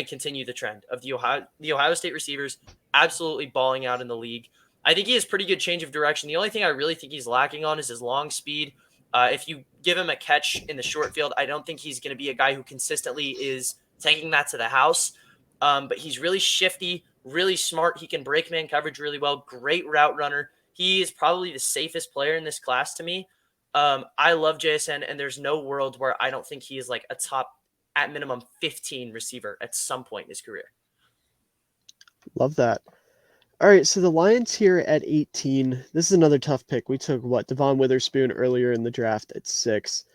continue the trend of the Ohio State receivers absolutely balling out in the league. I think he has pretty good change of direction. The only thing I really think he's lacking on is his long speed. If you give him a catch in the short field, I don't think he's going to be a guy who consistently is taking that to the house. But he's really shifty, really smart. He can break man coverage really well. Great route runner. He is probably the safest player in this class to me. I love JSN, and there's no world where I don't think he is like a top, at minimum, 15 receiver at some point in his career. Love that. All right, so the Lions here at 18. This is another tough pick. We took Devon Witherspoon earlier in the draft at 6.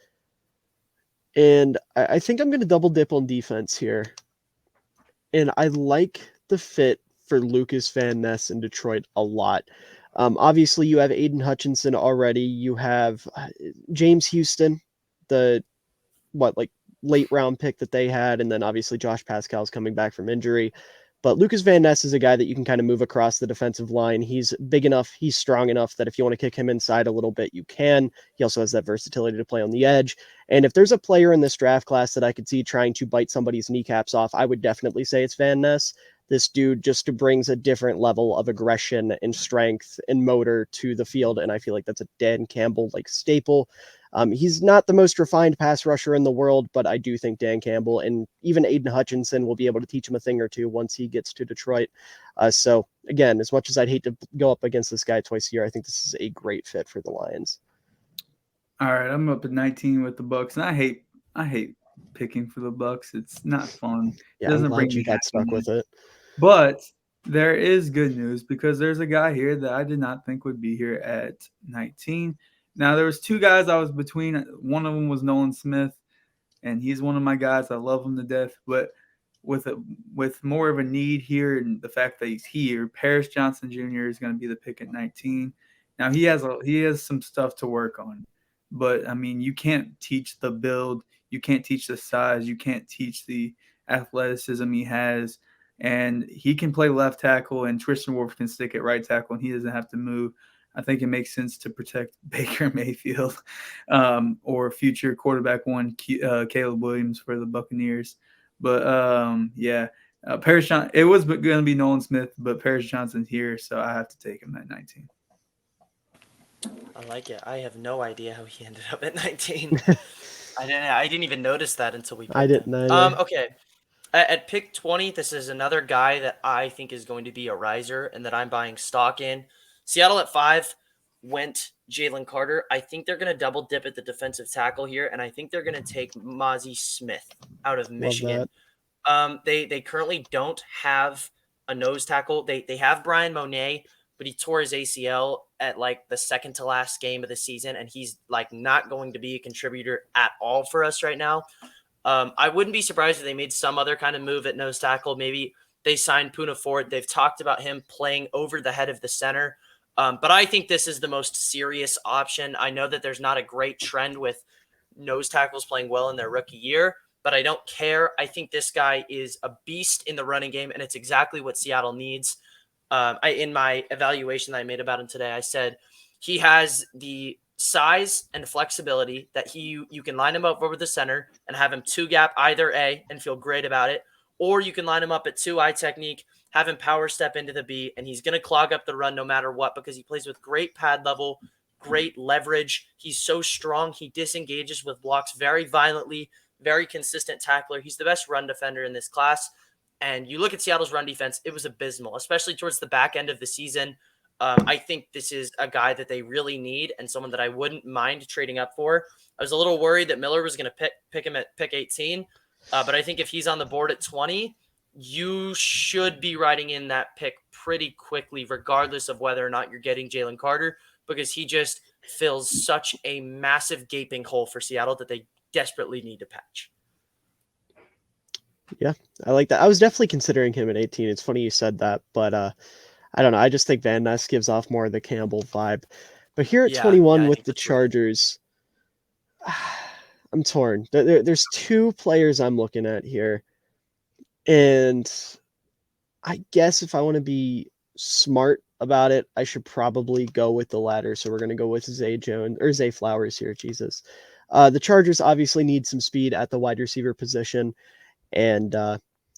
And I think I'm going to double dip on defense here. And I like the fit for Lucas Van Ness in Detroit a lot. Obviously, you have Aiden Hutchinson already. You have James Houston, the late round pick that they had, and then obviously Josh Pascal's coming back from injury. But Lucas Van Ness is a guy that you can kind of move across the defensive line. He's big enough, he's strong enough that if you want to kick him inside a little bit, you can. He also has that versatility to play on the edge. And if there's a player in this draft class that I could see trying to bite somebody's kneecaps off, I would definitely say it's Van Ness. This dude just brings a different level of aggression and strength and motor to the field, and I feel like that's a Dan Campbell staple. He's not the most refined pass rusher in the world, but I do think Dan Campbell and even Aiden Hutchinson will be able to teach him a thing or two once he gets to Detroit. So again, as much as I'd hate to go up against this guy twice a year, I think this is a great fit for the Lions. All right, I'm up at 19 with the Bucks, and I hate picking for the Bucks. It's not fun. Yeah, I'm glad you got stuck with it. But there is good news because there's a guy here that I did not think would be here at 19. Now, there was two guys I was between. One of them was Nolan Smith, and he's one of my guys. I love him to death. But with more of a need here and the fact that he's here, Paris Johnson Jr. is going to be the pick at 19. Now, he has some stuff to work on. But, I mean, you can't teach the build. You can't teach the size. You can't teach the athleticism he has. And he can play left tackle, and Tristan Wirfs can stick at right tackle, and he doesn't have to move. I think it makes sense to protect Baker Mayfield or future quarterback one, Caleb Williams for the Buccaneers. But, Paris Johnson – it was going to be Nolan Smith, but Paris Johnson's here, so I have to take him at 19. I like it. I have no idea how he ended up at 19. I didn't even notice that until we picked I didn't either. Okay. At pick 20, this is another guy that I think is going to be a riser and that I'm buying stock in. Seattle at 5 went Jalen Carter. I think they're going to double dip at the defensive tackle here, and I think they're going to take Mozzie Smith out of Michigan. They currently don't have a nose tackle. They have Brian Monet, but he tore his ACL at the second to last game of the season, and he's not going to be a contributor at all for us right now. I wouldn't be surprised if they made some other kind of move at nose tackle. Maybe they signed Poona Ford. They've talked about him playing over the head of the center. But I think this is the most serious option. I know that there's not a great trend with nose tackles playing well in their rookie year, but I don't care. I think this guy is a beast in the running game, and it's exactly what Seattle needs. In my evaluation that I made about him today, I said he has the size and flexibility that you can line him up over the center and have him two gap either A and feel great about it, or you can line him up at 2-eye technique, have him power step into the B, and he's going to clog up the run no matter what because he plays with great pad level, great leverage. He's so strong. He disengages with blocks very violently, very consistent tackler. He's the best run defender in this class. And you look at Seattle's run defense, it was abysmal, especially towards the back end of the season. I think this is a guy that they really need and someone that I wouldn't mind trading up for. I was a little worried that Miller was going to pick him at pick 18, but I think if he's on the board at 20, you should be writing in that pick pretty quickly, regardless of whether or not you're getting Jalen Carter, because he just fills such a massive gaping hole for Seattle that they desperately need to patch. Yeah, I like that. I was definitely considering him at 18. It's funny you said that, but I don't know. I just think Van Ness gives off more of the Campbell vibe. But here at 21 with the Chargers, I'm torn. There's two players I'm looking at here. And I guess if I want to be smart about it, I should probably go with the latter. So we're going to go with Zay Flowers here. Jesus. The Chargers obviously need some speed at the wide receiver position. And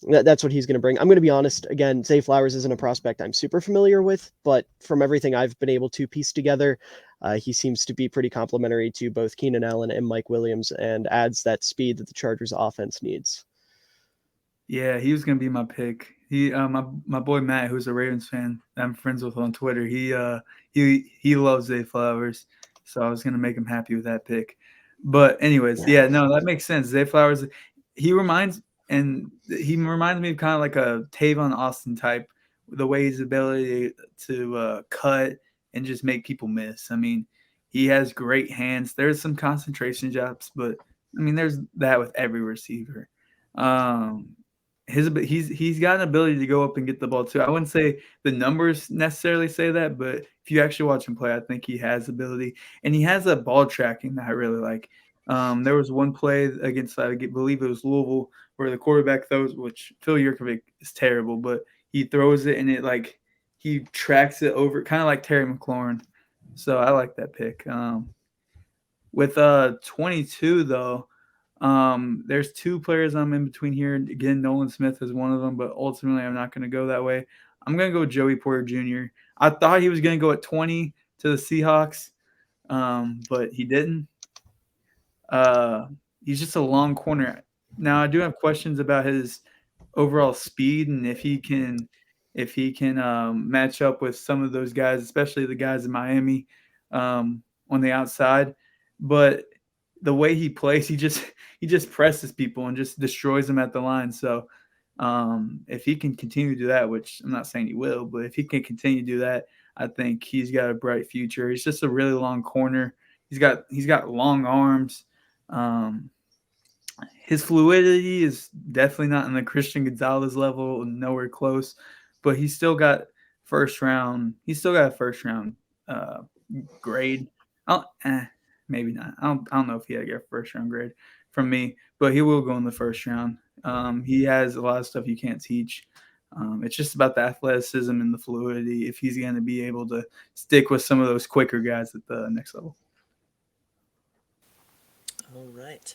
that's what he's going to bring. I'm going to be honest. Again, Zay Flowers isn't a prospect I'm super familiar with, but from everything I've been able to piece together, he seems to be pretty complimentary to both Keenan Allen and Mike Williams and adds that speed that the Chargers offense needs. Yeah, he was going to be my pick. He, my boy Matt, who's a Ravens fan, I'm friends with on Twitter. He loves Zay Flowers, so I was going to make him happy with that pick. But anyways, yeah, no, that makes sense. Zay Flowers, he reminds me of kind of like a Tavon Austin type, the way his ability to cut and just make people miss. I mean, he has great hands. There's some concentration jobs, but I mean, there's that with every receiver. He's got an ability to go up and get the ball too. I wouldn't say the numbers necessarily say that, but if you actually watch him play, I think he has ability, and he has a ball tracking that I really like. There was one play against, I believe it was Louisville, where the quarterback throws, which Phil Yurkovich is terrible, but he throws it and he tracks it over, kind of like Terry McLaurin. So I like that pick. With 22 though, there's two players I'm in between here. Again, Nolan Smith is one of them, but ultimately I'm not going to go that way. I'm going to go with Joey Porter Jr. I thought he was going to go at 20 to the Seahawks, but he didn't. He's just a long corner. Now I do have questions about his overall speed and if he can match up with some of those guys, especially the guys in Miami on the outside. But the way he plays, he just presses people and just destroys them at the line. So if he can continue to do that, which I'm not saying he will, but if he can continue to do that, I think he's got a bright future. He's just a really long corner. He's got long arms. His fluidity is definitely not in the Christian Gonzalez level, nowhere close, but he's still got first round. He's still got a first round grade. Maybe not. I don't know if he had to get a first round grade from me, but he will go in the first round. He has a lot of stuff you can't teach. It's just about the athleticism and the fluidity if he's going to be able to stick with some of those quicker guys at the next level. All right.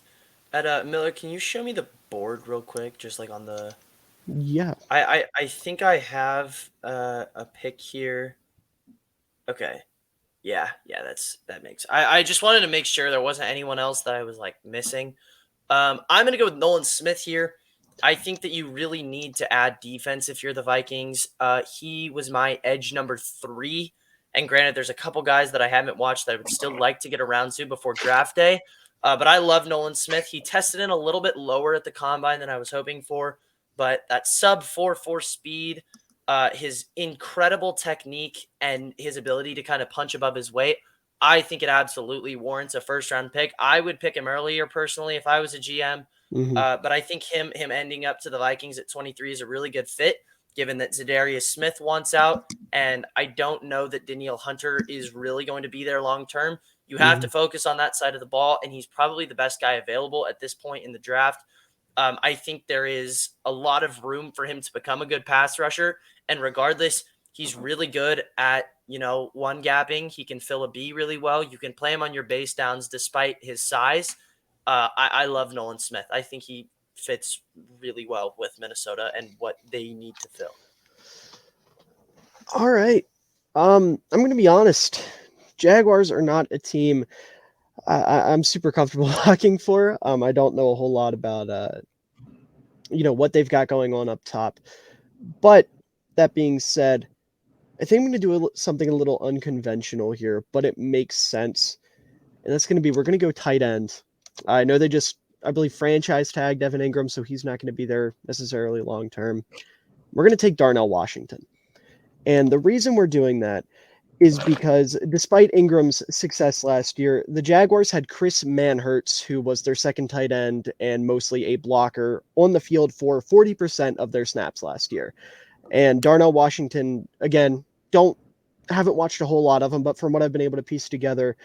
Miller, can you show me the board real quick, just like on the... Yeah. I think I have a pick here. Okay. Yeah, that makes... I just wanted to make sure there wasn't anyone else that I was, like, missing. I'm going to go with Nolan Smith here. I think that you really need to add defense if you're the Vikings. He was my edge number 3. And granted, there's a couple guys that I haven't watched that I would still like to get around to before draft day. But I love Nolan Smith. He tested in a little bit lower at the combine than I was hoping for. But that sub 4.4 speed, his incredible technique, and his ability to kind of punch above his weight, I think it absolutely warrants a first-round pick. I would pick him earlier, personally, if I was a GM. Mm-hmm. But I think him ending up to the Vikings at 23 is a really good fit. given that Zadarius Smith wants out, and I don't know that Danielle Hunter is really going to be there long term. You have to focus on that side of the ball, and he's probably the best guy available at this point in the draft. I think there is a lot of room for him to become a good pass rusher, and regardless, he's really good at, one gapping. He can fill a B really well. You can play him on your base downs despite his size. I love Nolan Smith. I think he fits really well with Minnesota and what they need to fill. All right. I'm going to be honest. Jaguars are not a team I'm super comfortable locking for. I don't know a whole lot about, what they've got going on up top. But that being said, I think I'm going to do something a little unconventional here, but it makes sense. And that's going to be, we're going to go tight end. I know I believe, franchise tagged Evan Ingram, so he's not going to be there necessarily long term. We're going to take Darnell Washington. And the reason we're doing that is because despite Ingram's success last year, the Jaguars had Chris Manhertz, who was their second tight end and mostly a blocker, on the field for 40% of their snaps last year. And Darnell Washington, again, haven't watched a whole lot of him, but from what I've been able to piece together,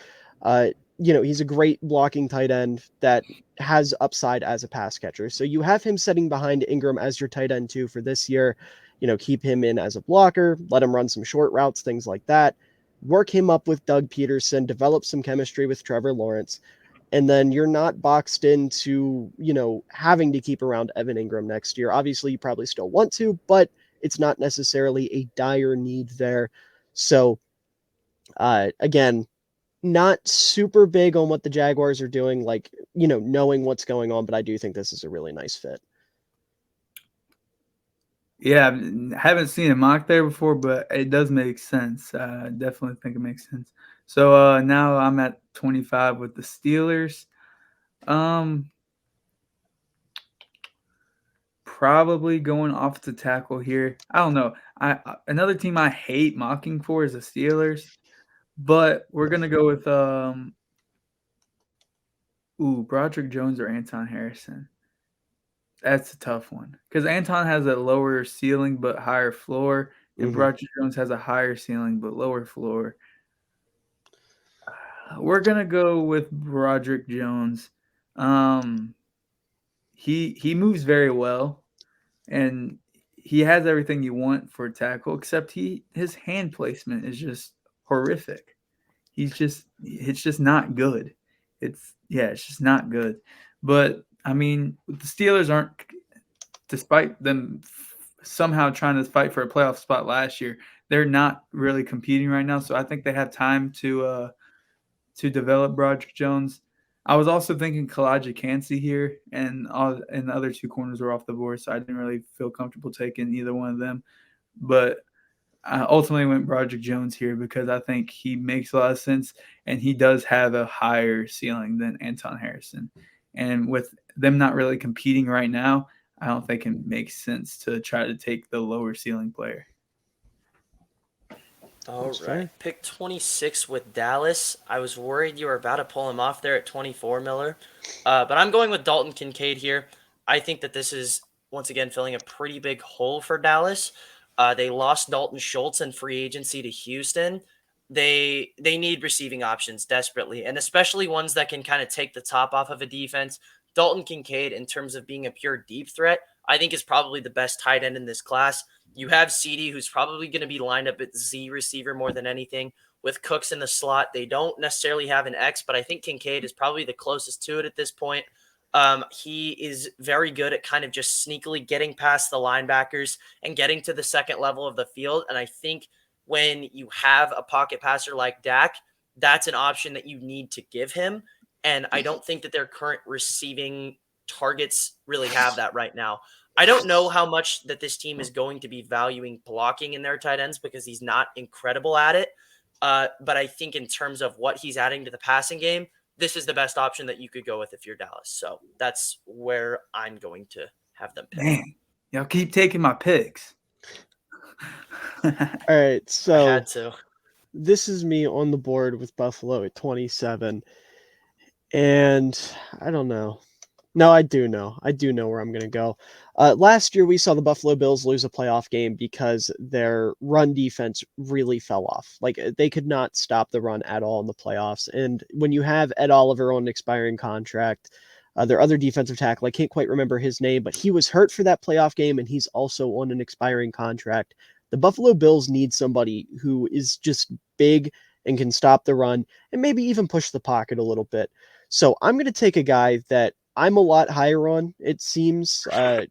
he's a great blocking tight end that has upside as a pass catcher. So you have him sitting behind Ingram as your tight end too for this year. Keep him in as a blocker, let him run some short routes, things like that. Work him up with Doug Peterson, develop some chemistry with Trevor Lawrence. And then you're not boxed into, having to keep around Evan Ingram next year. Obviously, you probably still want to, but it's not necessarily a dire need there. So, again, not super big on what the Jaguars are doing, knowing what's going on, but I do think this is a really nice fit. Yeah, I haven't seen a mock there before, but it does make sense. I definitely think it makes sense. So now I'm at 25 with the Steelers. Probably going off the tackle here. I don't know. Another team I hate mocking for is the Steelers, but we're gonna go with Broderick Jones or Anton Harrison. That's a tough one because Anton has a lower ceiling but higher floor, and Broderick Jones has a higher ceiling but lower floor. We're gonna go with Broderick Jones. He moves very well, and he has everything you want for a tackle, except his hand placement is just horrific. It's just not good. It's just not good. But I mean, the Steelers aren't, despite them somehow trying to fight for a playoff spot last year, they're not really competing right now. So I think they have time to develop Broderick Jones. I was also thinking Kalijah Kancey here, and the other two corners were off the board, so I didn't really feel comfortable taking either one of them. But I ultimately went Broderick Jones here because I think he makes a lot of sense, and he does have a higher ceiling than Anton Harrison. And with them not really competing right now, I don't think it makes sense to try to take the lower ceiling player. All right. Fair. Pick 26 with Dallas. I was worried you were about to pull him off there at 24, Miller. But I'm going with Dalton Kincaid here. I think that this is, once again, filling a pretty big hole for Dallas. They lost Dalton Schultz in free agency to Houston. They need receiving options desperately, and especially ones that can kind of take the top off of a defense. Dalton Kincaid, in terms of being a pure deep threat, I think is probably the best tight end in this class. You have CeeDee, who's probably going to be lined up at Z receiver more than anything. With Cooks in the slot, they don't necessarily have an X, but I think Kincaid is probably the closest to it at this point. He is very good at kind of just sneakily getting past the linebackers and getting to the second level of the field. And I think when you have a pocket passer like Dak, that's an option that you need to give him. And I don't think that their current receiving targets really have that right now. I don't know how much that this team is going to be valuing blocking in their tight ends because he's not incredible at it. But I think in terms of what he's adding to the passing game, this is the best option that you could go with if you're Dallas. So that's where I'm going to have them pick. Man, y'all keep taking my picks. All right, so I had to. This is me on the board with Buffalo at 27. And I don't know. No, I do know. I do know where I'm going to go. Last year, we saw the Buffalo Bills lose a playoff game because their run defense really fell off. Like, they could not stop the run at all in the playoffs. And when you have Ed Oliver on an expiring contract, their other defensive tackle, I can't quite remember his name, but he was hurt for that playoff game, and he's also on an expiring contract. The Buffalo Bills need somebody who is just big and can stop the run and maybe even push the pocket a little bit. So I'm going to take a guy that I'm a lot higher on, it seems,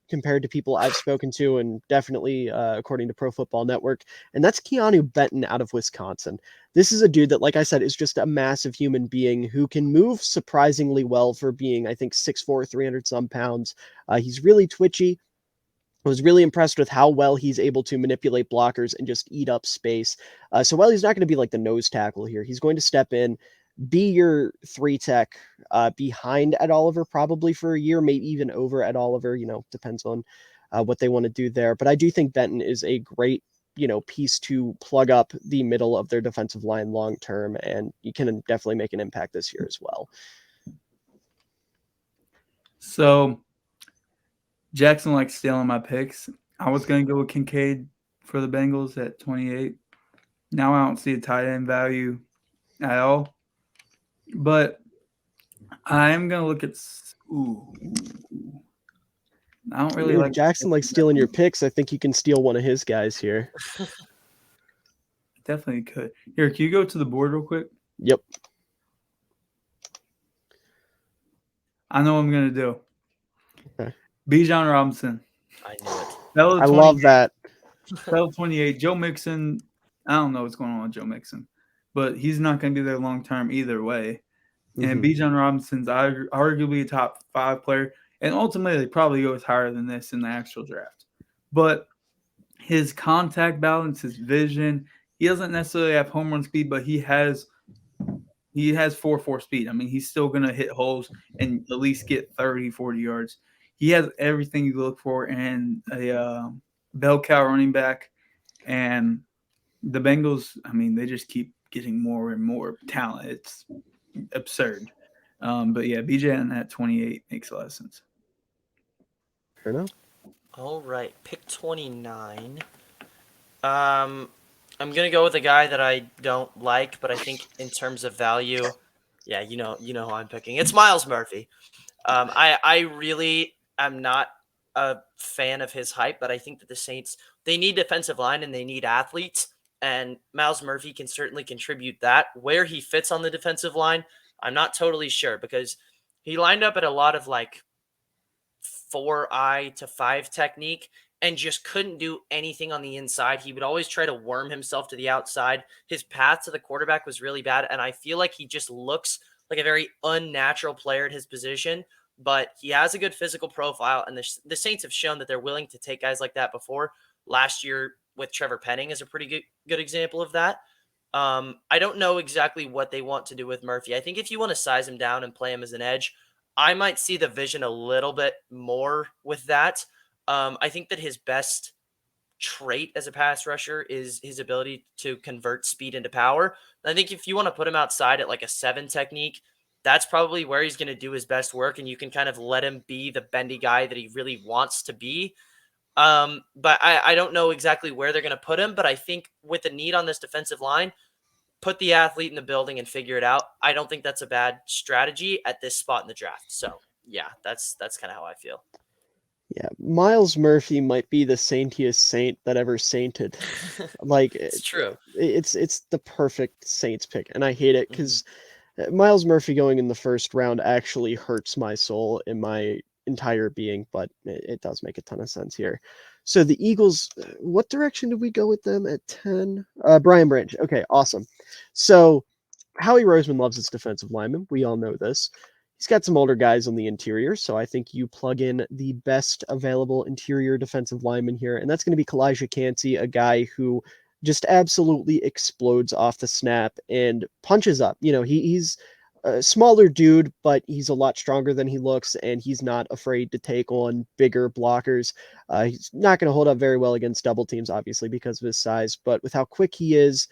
compared to people I've spoken to, and definitely according to Pro Football Network, and that's Keanu Benton out of Wisconsin. This is a dude that, like I said, is just a massive human being who can move surprisingly well for being, I think, 6'4", 300 some pounds. He's really twitchy. I was really impressed with how well he's able to manipulate blockers and just eat up space. So while he's not going to be like the nose tackle here, he's going to step in, be your three tech behind Ed Oliver probably for a year, maybe even over Ed Oliver. Depends on what they want to do there. But I do think Benton is a great piece to plug up the middle of their defensive line long term, and you can definitely make an impact this year as well. So Jackson likes stealing my picks. I was going to go with Kincaid for the Bengals at 28. Now I don't see a tight end value at all. But I am going to look at I don't really like Jackson likes stealing your picks. I think you can steal one of his guys here. Definitely could. Here, can you go to the board real quick? Yep. I know what I'm going to do. Okay. Bijan Robinson. I knew it. I love that. That was 28. Joe Mixon. I don't know what's going on with Joe Mixon, but he's not going to be there long term either way. And Bijan Robinson's arguably a top 5 player, and ultimately probably goes higher than this in the actual draft. But his contact balance, his vision, he doesn't necessarily have home run speed, but he has 4.4 speed. I mean, he's still going to hit holes and at least get 30, 40 yards. He has everything you look for in a bell cow running back. And the Bengals, I mean, they just keep getting more and more talent. It's absurd. But yeah, BJ at 28 makes a lot of sense. Fair enough. All right, pick 29. I'm gonna go with a guy that I don't like, but I think in terms of value, yeah, you know who I'm picking. It's Myles Murphy. I really am not a fan of his hype, but I think that the Saints, they need defensive line and they need athletes, and Myles Murphy can certainly contribute that. Where he fits on the defensive line, I'm not totally sure, because he lined up at a lot of like 4-eye to 5 technique and just couldn't do anything on the inside. He would always try to worm himself to the outside. His path to the quarterback was really bad, and I feel like he just looks like a very unnatural player at his position, but he has a good physical profile, and the Saints have shown that they're willing to take guys like that before. Last year with Trevor Penning is a pretty good example of that. I don't know exactly what they want to do with Murphy. I think if you want to size him down and play him as an edge, I might see the vision a little bit more with that. I think that his best trait as a pass rusher is his ability to convert speed into power. I think if you want to put him outside at like a 7 technique, that's probably where he's going to do his best work, and you can kind of let him be the bendy guy that he really wants to be. But I don't know exactly where they're going to put him, but I think with the need on this defensive line, put the athlete in the building and figure it out. I don't think that's a bad strategy at this spot in the draft. So yeah, that's kind of how I feel. Yeah, Myles Murphy might be the saintiest saint that ever sainted. Like, It's true. It's the perfect Saints pick, and I hate it because Myles Murphy going in the first round actually hurts my soul in my entire being, but it does make a ton of sense here. So the Eagles, what direction did we go with them at 10? Brian Branch. Okay, awesome. So Howie Roseman loves his defensive linemen. We all know this. He's got some older guys on the interior, so I think you plug in the best available interior defensive lineman here, and that's going to be Kalijah Cansey, a guy who just absolutely explodes off the snap and punches up. He's a smaller dude, but he's a lot stronger than he looks, and he's not afraid to take on bigger blockers. He's not going to hold up very well against double teams, obviously, because of his size, but with how quick he is,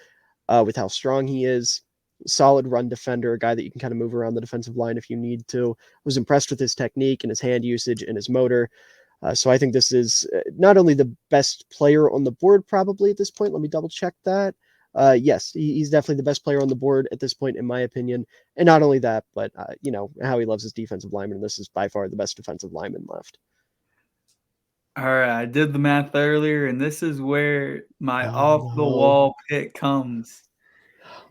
with how strong he is, solid run defender, a guy that you can kind of move around the defensive line if you need to. Was impressed with his technique and his hand usage and his motor. So I think this is not only the best player on the board probably at this point. Let me double check that. Yes, he's definitely the best player on the board at this point, in my opinion. And not only that, but how he loves his defensive lineman. This is by far the best defensive lineman left. All right, I did the math earlier, and this is where my Oh, off the wall pick comes.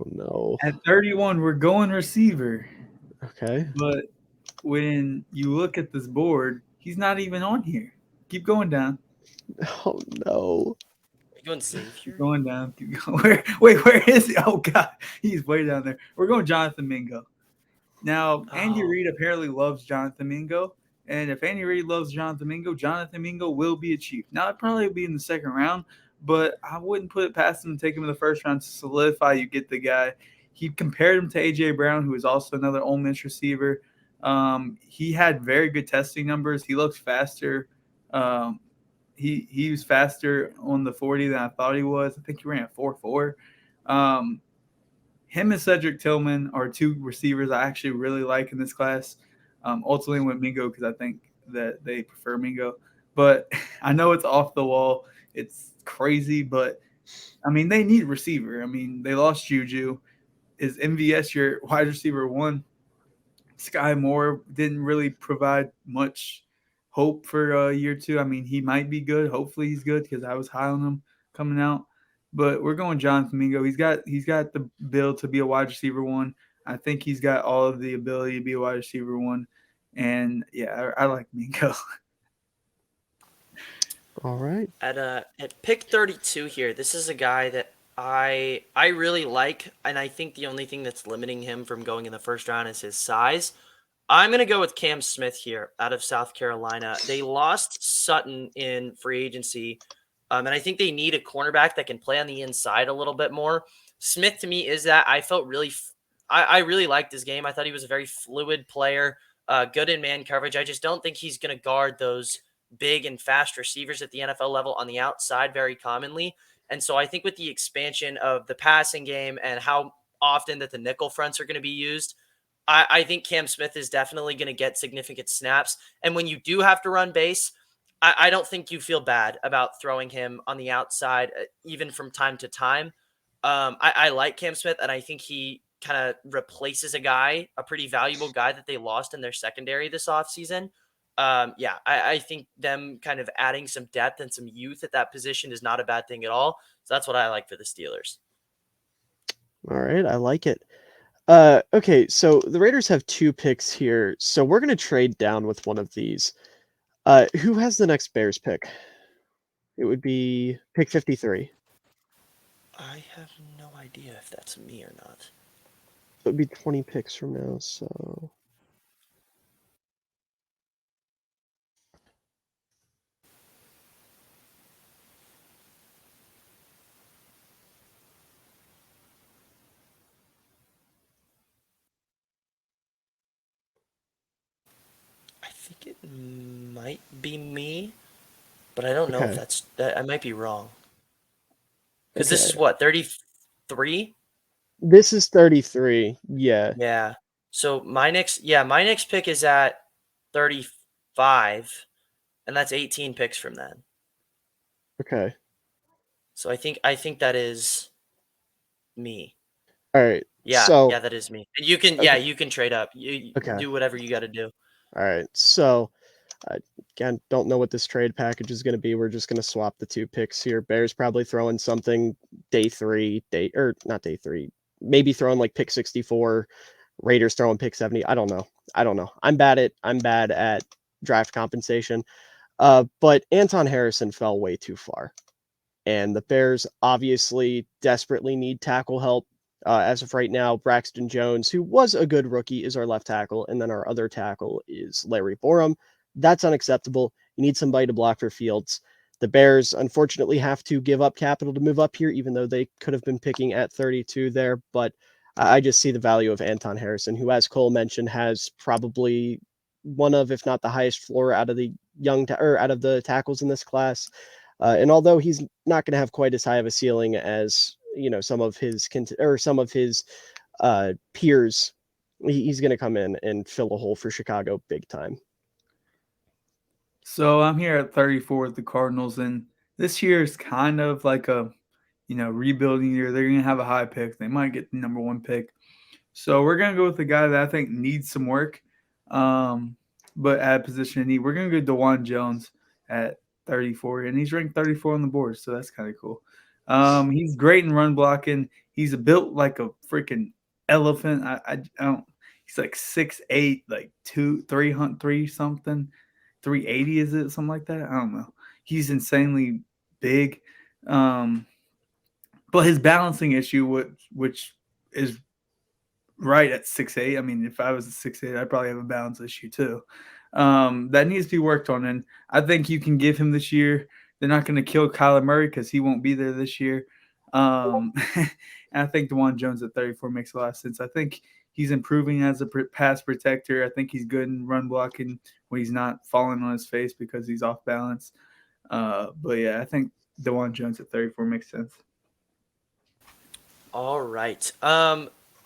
Oh no. At 31, we're going receiver. Okay. But when you look at this board, he's not even on here. Keep going down. Oh no. Are you going Xavier? Going down. Keep going. Where is he? Oh God, he's way down there. We're going Jonathan Mingo. Now, Andy Reid apparently loves Jonathan Mingo. And if Andy Reid loves Jonathan Mingo will be a Chief. Now, it'd probably be in the second round, but I wouldn't put it past him to take him in the first round to solidify you get the guy. He compared him to A.J. Brown, who is also another Ole Miss receiver. He had very good testing numbers. He looked faster. He was faster on the 40 than I thought he was. I think he ran a 4.4. Him and Cedric Tillman are two receivers I actually really like in this class. Ultimately went Mingo because I think that they prefer Mingo. But I know it's off the wall. It's crazy, but, I mean, they need a receiver. I mean, they lost Juju. Is MVS your wide receiver one? Sky Moore didn't really provide much hope for year two. I mean, he might be good. Hopefully he's good because I was high on him coming out. But we're going Jonathan Mingo. He's got the build to be a wide receiver one. I think he's got all of the ability to be a wide receiver one. And, yeah, I like Mingo. All right. At pick 32 here, this is a guy that I really like, and I think the only thing that's limiting him from going in the first round is his size. I'm going to go with Cam Smith here out of South Carolina. They lost Sutton in free agency, and I think they need a cornerback that can play on the inside a little bit more. Smith, to me, is that. I felt really I really liked his game. I thought he was a very fluid player, good in man coverage. I just don't think he's going to guard those big and fast receivers at the NFL level on the outside very commonly. And so I think with the expansion of the passing game and how often that the nickel fronts are going to be used, I think Cam Smith is definitely going to get significant snaps. And when you do have to run base, I don't think you feel bad about throwing him on the outside, even from time to time. I like Cam Smith, and I think he kind of replaces a pretty valuable guy that they lost in their secondary this offseason. I think them kind of adding some depth and some youth at that position is not a bad thing at all. So that's what I like for the Steelers. All right. I like it. Okay, so the Raiders have 2 picks here, so we're going to trade down with one of these. Who has the next Bears pick? It would be pick 53. I have no idea if that's me or not. It would be 20 picks from now, so... I think it might be me, but I don't know if Okay. that. I might be wrong. Because this Okay. is what, 33? This is 33. Yeah. Yeah. So my next pick is at 35, and that's 18 picks from then. Okay. So I think that is me. All right. Yeah, So, that is me. And you can okay. you can trade up. You Okay. do whatever you got to do. All right. So, again, don't know what this trade package is going to be. We're just going to swap the 2 picks here. Bears probably throwing something not day 3. Maybe throwing like pick 64. Raiders throwing pick 70. I don't know. I'm bad at draft compensation. But Anton Harrison fell way too far. And the Bears obviously desperately need tackle help. As of right now, Braxton Jones, who was a good rookie, is our left tackle. And then our other tackle is Larry Borum. That's unacceptable. You need somebody to block for Fields. The Bears, unfortunately, have to give up capital to move up here, even though they could have been picking at 32 there. But I just see the value of Anton Harrison, who, as Cole mentioned, has probably one of, if not the highest floor out of the out of the tackles in this class. And although he's not going to have quite as high of a ceiling as some of his Piers, he's going to come in and fill a hole for Chicago big time. So I'm here at 34 with the Cardinals, and this year is kind of like a rebuilding year. They're going to have a high pick. They might get the number 1 pick. So we're going to go with the guy that I think needs some work, but at position of need. We're going to go DeJuan Jones at 34, and he's ranked 34 on the board, so that's kind of cool. He's great in run blocking. He's built like a freaking elephant. I don't. He's like 6'8", like 300 something. 380 is it, something like that? I don't know. He's insanely big, but his balancing issue, which is right at 6'8". I mean, if I was a 6'8", I'd probably have a balance issue too. That needs to be worked on, and I think you can give him this year. They're not going to kill Kyler Murray because he won't be there this year. And I think DeJuan Jones at 34 makes a lot of sense. I think he's improving as a pass protector. I think he's good in run blocking when he's not falling on his face because he's off balance. But yeah, I think DeJuan Jones at 34 makes sense. All right.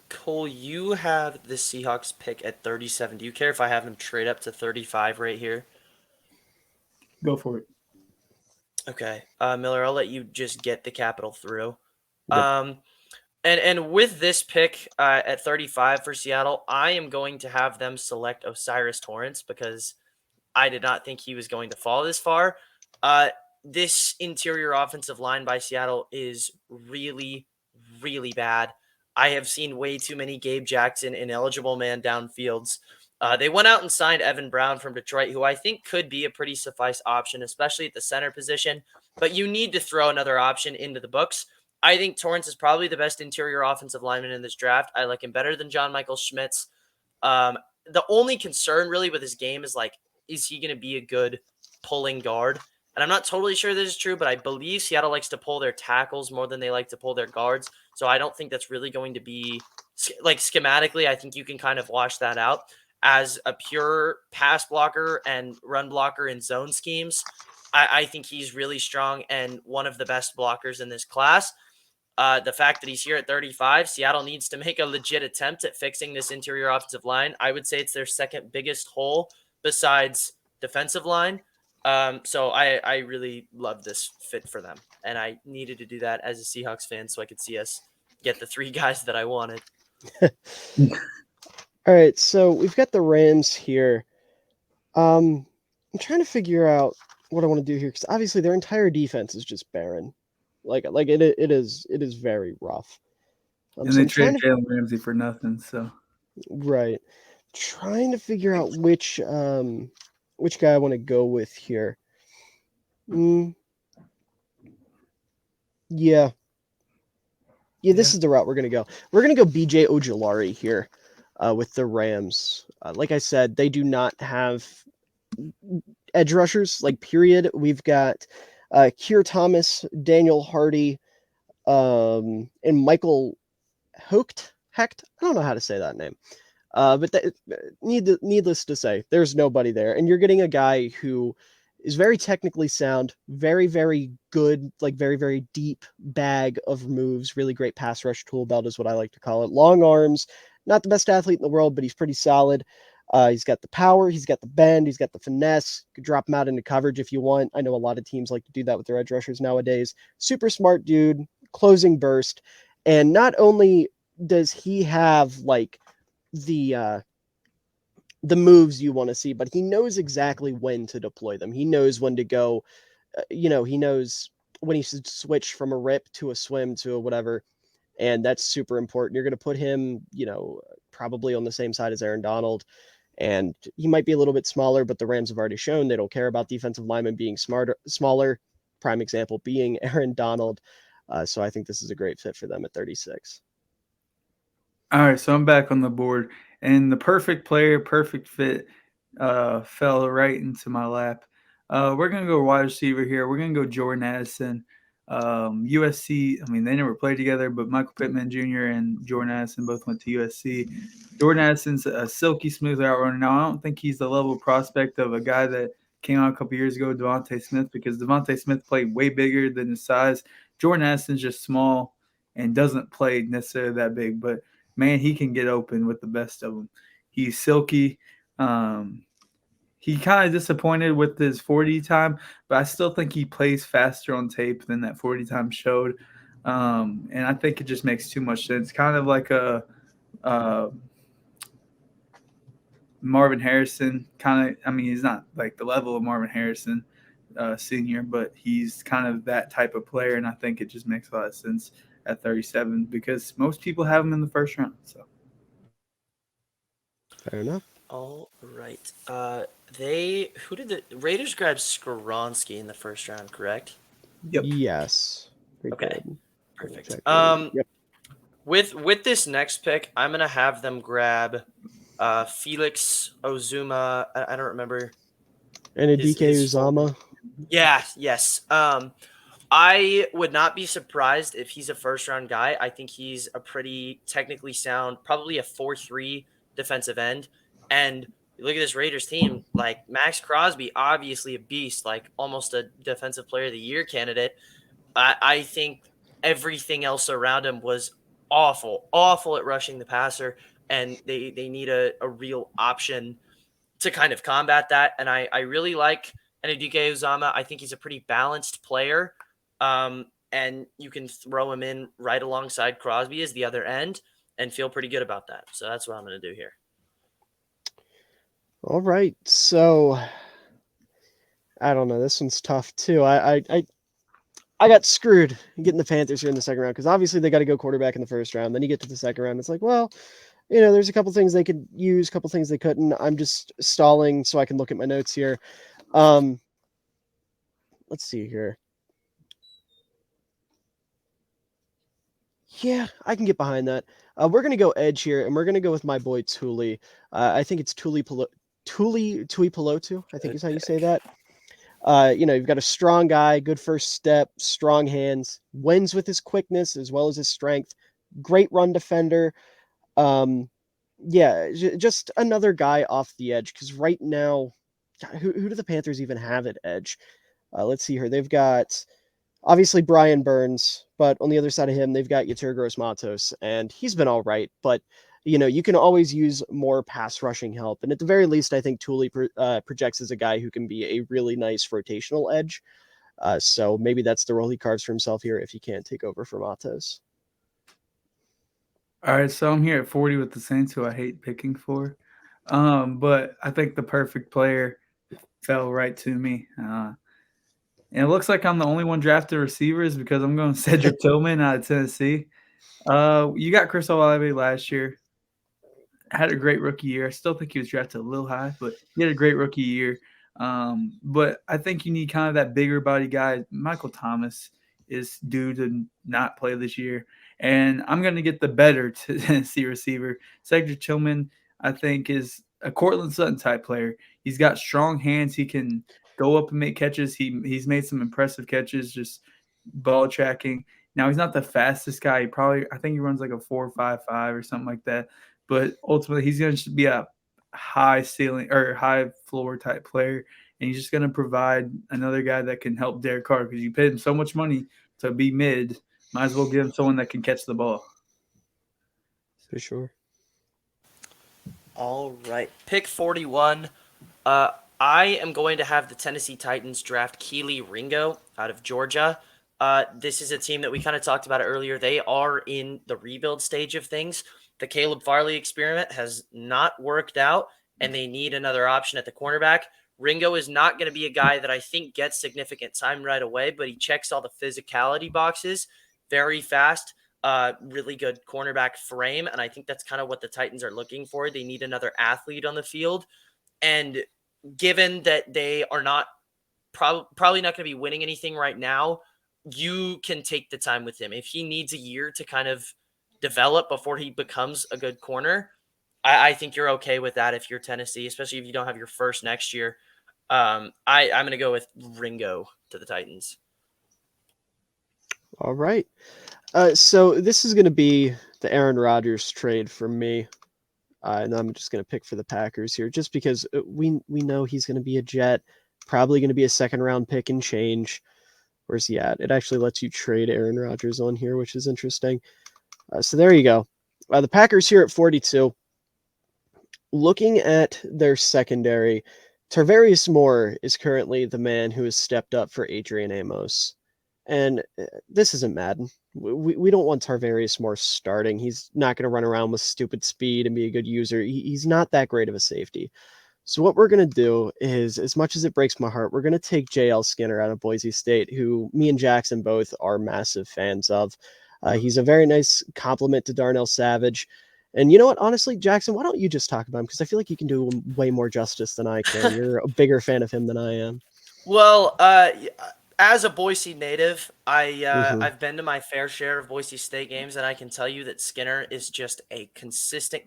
Cole, you have the Seahawks pick at 37. Do you care if I have them trade up to 35 right here? Go for it. Okay. Miller, I'll let you just get the capital through. Yep. And with this pick at 35 for Seattle, I am going to have them select Osiris Torrance because I did not think he was going to fall this far. This interior offensive line by Seattle is really, really bad. I have seen way too many Gabe Jackson ineligible man downfields. They went out and signed Evan Brown from Detroit, who I think could be a pretty suffice option, especially at the center position. But you need to throw another option into the books. I think Torrance is probably the best interior offensive lineman in this draft. I like him better than John Michael Schmitz. The only concern really with his game is he going to be a good pulling guard? And I'm not totally sure this is true, but I believe Seattle likes to pull their tackles more than they like to pull their guards. So I don't think that's really going to be schematically. I think you can kind of wash that out as a pure pass blocker and run blocker in zone schemes. I think he's really strong and one of the best blockers in this class. The fact that he's here at 35, Seattle needs to make a legit attempt at fixing this interior offensive line. I would say it's their second biggest hole besides defensive line. So I really love this fit for them. And I needed to do that as a Seahawks fan so I could see us get the 3 guys that I wanted. All right, so we've got the Rams here. I'm trying to figure out what I want to do here because obviously their entire defense is just barren. Like it is very rough. And they traded Jalen Ramsey for nothing, so right. Trying to figure out which guy I want to go with here. Yeah, this is the route we're gonna go. We're gonna go BJ Ojulari here with the Rams. Like I said, they do not have edge rushers, period. We've got Keir Thomas, Daniel Hardy, and Michael Hecht. I don't know how to say that name. But needless to say, there's nobody there. And you're getting a guy who is very technically sound, very, very good, very, very deep bag of moves, really great pass rush tool belt is what I like to call it. Long arms, not the best athlete in the world, but he's pretty solid. He's got the power, he's got the bend, he's got the finesse. You could drop him out into coverage if you want. I know a lot of teams like to do that with their edge rushers nowadays. Super smart dude, closing burst. And not only does he have the moves you want to see, but he knows exactly when to deploy them. He knows when to go, he knows when he should switch from a rip to a swim to a whatever. And that's super important. You're going to put him, probably on the same side as Aaron Donald. And he might be a little bit smaller, but the Rams have already shown they don't care about defensive linemen being smaller. Prime example being Aaron Donald. So I think this is a great fit for them at 36. All right, so I'm back on the board, and the perfect player, perfect fit fell right into my lap. We're going to go wide receiver here. We're going to go Jordan Addison. USC, I mean, they never played together, but Michael Pittman Jr. and Jordan Addison both went to USC. Jordan Addison's a silky smooth out runner. Now, I don't think he's the level of prospect of a guy that came out a couple years ago, Devontae Smith, because Devontae Smith played way bigger than his size. Jordan Addison's just small and doesn't play necessarily that big, but man, he can get open with the best of them. He's silky. He kind of disappointed with his 40 time, but I still think he plays faster on tape than that 40 time showed. And I think it just makes too much sense. Kind of like a Marvin Harrison. He's not like the level of Marvin Harrison senior, but he's kind of that type of player. And I think it just makes a lot of sense at 37 because most people have him in the first round. So Fair enough. All right. Who did the Raiders grab Skoronski in the first round, correct? Yep. Yes. Okay. Perfect. Yep. With this next pick, I'm gonna have them grab Felix Ozuma. I don't remember. And Adike his full- Uzama. Yeah, yes. I would not be surprised if he's a first round guy. I think he's a pretty technically sound, probably a 4-3 defensive end. And look at this Raiders team, like Max Crosby, obviously a beast, like almost a defensive player of the year candidate. I think everything else around him was awful at rushing the passer. And they need a real option to kind of combat that. And I really like Enrique Uzama. I think he's a pretty balanced player. And you can throw him in right alongside Crosby as the other end and feel pretty good about that. So that's what I'm going to do here. All right. So I don't know. This one's tough too. I got screwed getting the Panthers here in the second round because obviously they got to go quarterback in the first round. Then you get to the second round. It's like, well, there's a couple things they could use, a couple things they couldn't. I'm just stalling so I can look at my notes here. Let's see here. Yeah, I can get behind that. We're going to go edge here, and we're going to go with my boy Tuli. I think it's Tuli Tuipulotu, I think is how you say that. You've got a strong guy, good first step, strong hands, wins with his quickness as well as his strength, great run defender. Just another guy off the edge because right now, who do the Panthers even have at edge? Let's see here. They've got obviously Brian Burns, but on the other side of him, they've got Yetur Gross-Matos, and he's been all right, but you can always use more pass rushing help. And at the very least, I think Tuli projects as a guy who can be a really nice rotational edge. So maybe that's the role he carves for himself here if he can't take over for Matos. All right, so I'm here at 40 with the Saints, who I hate picking for. But I think the perfect player fell right to me. And it looks like I'm the only one drafted receivers because I'm going Cedric Tillman out of Tennessee. You got Chris Olave last year. Had a great rookie year. I still think he was drafted a little high, but he had a great rookie year. But I think you need kind of that bigger body guy. Michael Thomas is due to not play this year. And I'm going to get the better Tennessee receiver. Cedric Tillman, I think, is a Cortland Sutton type player. He's got strong hands. He can go up and make catches. He's made some impressive catches, just ball tracking. Now, he's not the fastest guy. I think he runs like a 4.55 or something like that. But ultimately, he's going to be a high ceiling or high floor type player. And he's just going to provide another guy that can help Derek Carr because you paid him so much money to be mid. Might as well give him someone that can catch the ball. For sure. All right. Pick 41. I am going to have the Tennessee Titans draft Keely Ringo out of Georgia. This is a team that we kind of talked about earlier. They are in the rebuild stage of things. The Caleb Farley experiment has not worked out, and they need another option at the cornerback. Ringo is not going to be a guy that I think gets significant time right away, but he checks all the physicality boxes, very fast, really good cornerback frame, and I think that's kind of what the Titans are looking for. They need another athlete on the field, and given that they are not probably not going to be winning anything right now, you can take the time with him. If he needs a year to kind of develop before he becomes a good corner, I think you're okay with that if you're Tennessee, especially if you don't have your first next year. I'm going to go with Ringo to the Titans. All right. So this is going to be the Aaron Rodgers trade for me. And I'm just going to pick for the Packers here just because we know he's going to be a Jet, probably going to be a second round pick and change. Where's he at? It actually lets you trade Aaron Rodgers on here, which is interesting. So there you go. The Packers here at 42. Looking at their secondary, Tarvarius Moore is currently the man who has stepped up for Adrian Amos. And this isn't Madden. We don't want Tarvarius Moore starting. He's not going to run around with stupid speed and be a good user. He's not that great of a safety. So what we're going to do is, as much as it breaks my heart, we're going to take JL Skinner out of Boise State, who me and Jackson both are massive fans of. He's a very nice compliment to Darnell Savage. And you know what? Honestly, Jackson, why don't you just talk about him? Because I feel like you can do him way more justice than I can. You're a bigger fan of him than I am. Well, as a Boise native, Mm-hmm. I've been to my fair share of Boise State games, and I can tell you that Skinner is just a consistent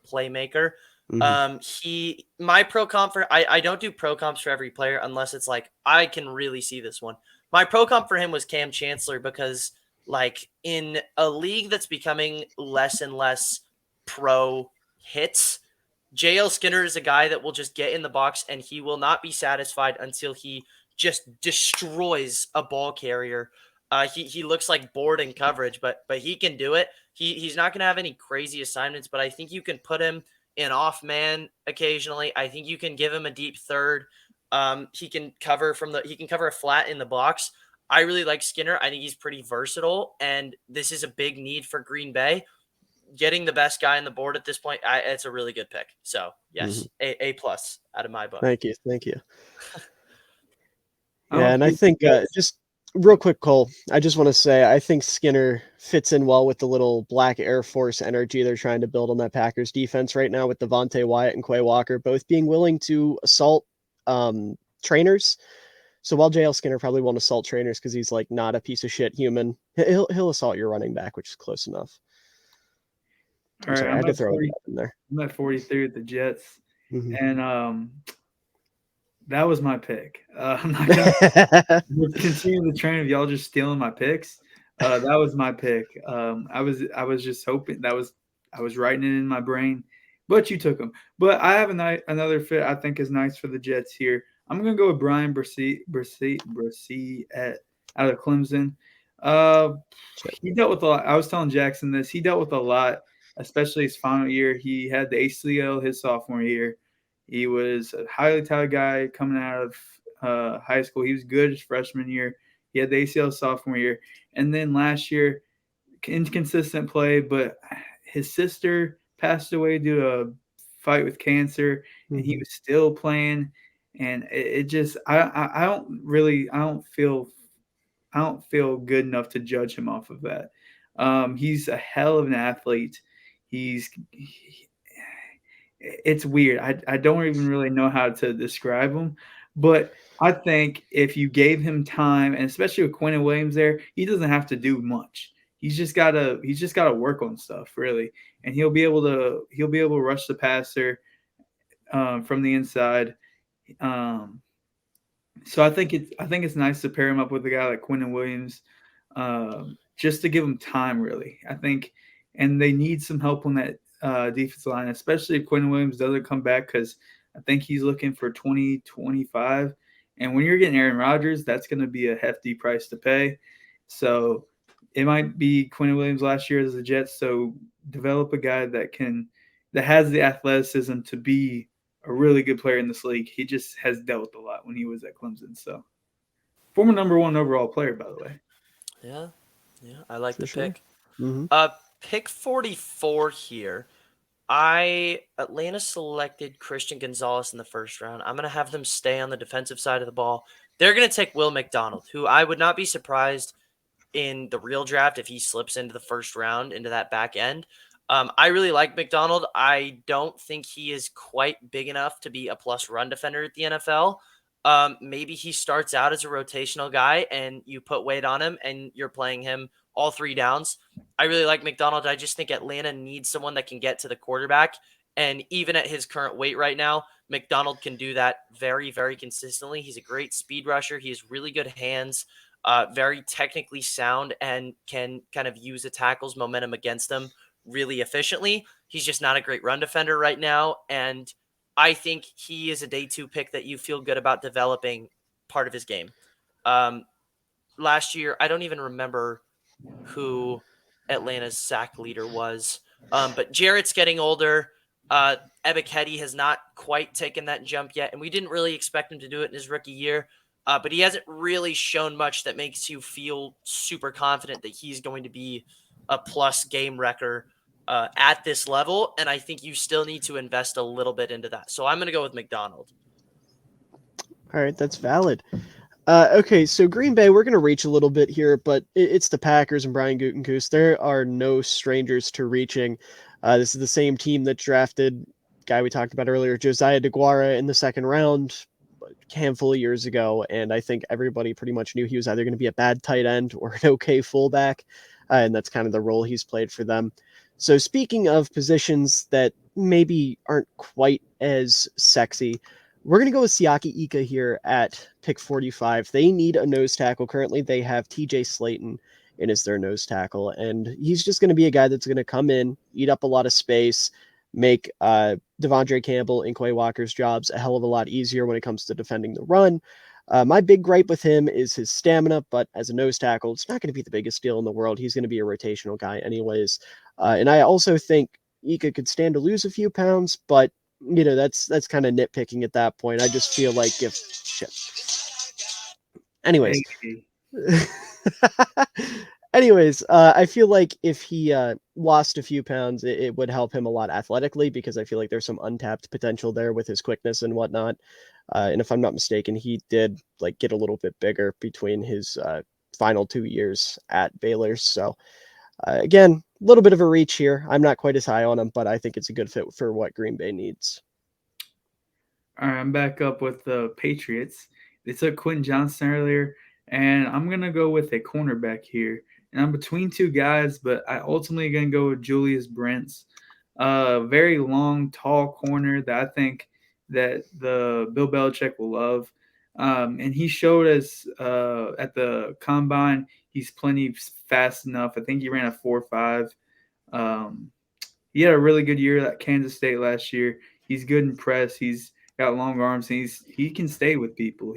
playmaker. Mm-hmm. My pro comp for I don't do pro comps for every player unless it's like I can really see this one. My pro comp for him was Cam Chancellor because like in a league that's becoming less and less pro hits, JL Skinner is a guy that will just get in the box and he will not be satisfied until he just destroys a ball carrier. He looks like bored in coverage, but he can do it. He's not going to have any crazy assignments, but I think you can put him in off man occasionally. I think you can give him a deep third. He can cover a flat in the box. I really like Skinner. I think he's pretty versatile, and this is a big need for Green Bay. Getting the best guy on the board at this point, it's a really good pick. So Mm-hmm. yes, A plus out of my book. Thank you. Thank you. I'm Yeah, a and I pretty think just real quick, Cole, I just want to say I think Skinner fits in well with the little black Air Force energy they're trying to build on that Packers defense right now with Devontae Wyatt and Quay Walker both being willing to assault trainers. So while JL Skinner probably won't assault trainers because he's like not a piece of shit human, he'll assault your running back, which is close enough. All I'm right, sorry, I had to throw that in there. I'm at 43 with the Jets, Mm-hmm. and that was my pick. I'm not gonna continue the train of y'all just stealing my picks. That was my pick. I was just hoping I was writing it in my brain, but you took them. But I have another fit I think is nice for the Jets here. I'm gonna go with Brian Brissett at out of Clemson. Uh, he dealt with a lot. I was telling Jackson this. He dealt with a lot, especially his final year. He had the ACL his sophomore year. He was a highly touted guy coming out of high school. He was good his freshman year. He had the ACL sophomore year. And then last year, inconsistent play, but his sister passed away due to a fight with cancer, and he Mm-hmm. was still playing. And it just, I don't feel good enough to judge him off of that. He's a hell of an athlete. It's weird. I don't even really know how to describe him, but I think if you gave him time, and especially with Quentin Williams there, he doesn't have to do much. He's just gotta work on stuff really, and he'll be able to rush the passer from the inside. Um, so I think it's nice to pair him up with a guy like Quentin Williams, just to give him time. Really, I think, and they need some help on that defensive line, especially if Quentin Williams doesn't come back because I think he's looking for 2025. And when you're getting Aaron Rodgers, that's going to be a hefty price to pay. So it might be Quentin Williams last year as the Jets. So develop a guy that has the athleticism to be a really good player in this league. He just has dealt with a lot when he was at Clemson. So, former number one overall player, by the way. Yeah, I like For the sure. pick. Mm-hmm. Pick 44 here. Atlanta selected Christian Gonzalez in the first round. I'm gonna have them stay on the defensive side of the ball. They're gonna take Will McDonald, who I would not be surprised in the real draft if he slips into the first round into that back end. I really like McDonald. I don't think he is quite big enough to be a plus run defender at the NFL. Maybe he starts out as a rotational guy and you put weight on him and you're playing him all three downs. I really like McDonald. I just think Atlanta needs someone that can get to the quarterback. And even at his current weight right now, McDonald can do that very, very consistently. He's a great speed rusher. He has really good hands, very technically sound, and can kind of use a tackle's momentum against them really efficiently. He's just not a great run defender right now. And I think he is a day two pick that you feel good about developing part of his game. Um, Last year, I don't even remember who Atlanta's sack leader was. But Jarrett's getting older. Ebiketie has not quite taken that jump yet, and we didn't really expect him to do it in his rookie year. But he hasn't really shown much that makes you feel super confident that he's going to be a plus game wrecker at this level. And I think you still need to invest a little bit into that. So I'm going to go with McDonald. All right, that's valid. Okay, so Green Bay, we're going to reach a little bit here, but it's the Packers and Brian Gutekunst. There are no strangers to reaching. This is the same team that drafted guy we talked about earlier, Josiah DeGuara, in the second round a handful of years ago, and I think everybody pretty much knew he was either going to be a bad tight end or an okay fullback, and that's kind of the role he's played for them. So speaking of positions that maybe aren't quite as sexy, we're going to go with Siaki Ika here at pick 45. They need a nose tackle. Currently, they have TJ Slayton in as their nose tackle, and he's just going to be a guy that's going to come in, eat up a lot of space, make Devondre Campbell and Quay Walker's jobs a hell of a lot easier when it comes to defending the run. My big gripe with him is his stamina, but as a nose tackle, it's not going to be the biggest deal in the world. He's going to be a rotational guy anyways. And I also think Ika could stand to lose a few pounds, but that's kind of nitpicking at that point. I just feel like if shit. Anyways. Anyways, I feel like if he lost a few pounds, it would help him a lot athletically, because I feel like there's some untapped potential there with his quickness and whatnot. And if I'm not mistaken, he did get a little bit bigger between his final 2 years at Baylor. So again, a little bit of a reach here. I'm not quite as high on him, but I think it's a good fit for what Green Bay needs. All right, I'm back up with the Patriots. They took Quentin Johnston earlier, and I'm going to go with a cornerback here. And I'm between two guys, but I ultimately going to go with Julius Brents. Very long, tall corner that I think that the Bill Belichick will love. And he showed us at the combine he's plenty fast enough. I think he ran a 4.5. He had a really good year at Kansas State last year. He's good in press. He's got long arms. And he can stay with people.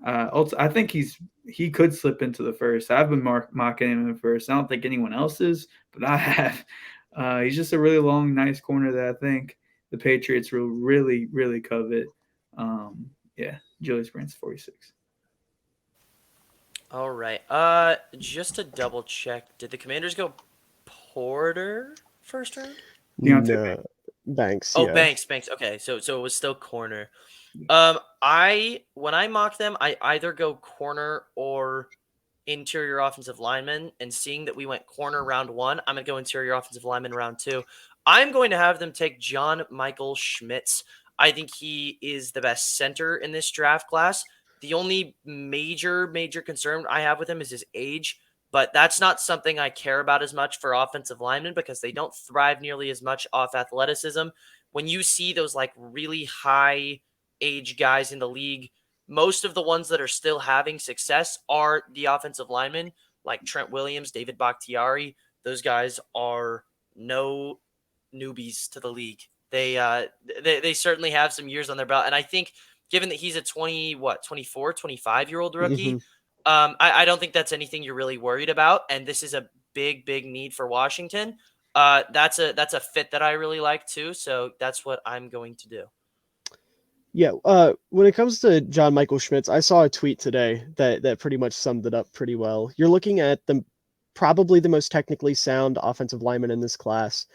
I think he could slip into the first. I've been mocking him in the first. I don't think anyone else is, but I have. He's just a really long, nice corner that I think the Patriots will really, really covet. Julius Brents 46. All right. Just to double check, did the Commanders go Porter first round? No, Banks. Oh, yeah. Banks. Okay, so it was still corner. When I mock them, I either go corner or interior offensive lineman. And seeing that we went corner round 1, I'm gonna go interior offensive lineman round 2. I'm going to have them take John Michael Schmitz. I think he is the best center in this draft class. The only major concern I have with him is his age, but that's not something I care about as much for offensive linemen because they don't thrive nearly as much off athleticism. When you see those really high age guys in the league, most of the ones that are still having success are the offensive linemen, like Trent Williams, David Bakhtiari. Those guys are no newbies to the league. They certainly have some years on their belt. And I think given that he's a 24, 25-year-old rookie, Mm-hmm. I don't think that's anything you're really worried about. And this is a big need for Washington. That's a fit that I really like too. So that's what I'm going to do. Yeah, when it comes to John Michael Schmitz, I saw a tweet today that pretty much summed it up pretty well. You're looking at probably the most technically sound offensive lineman in this class,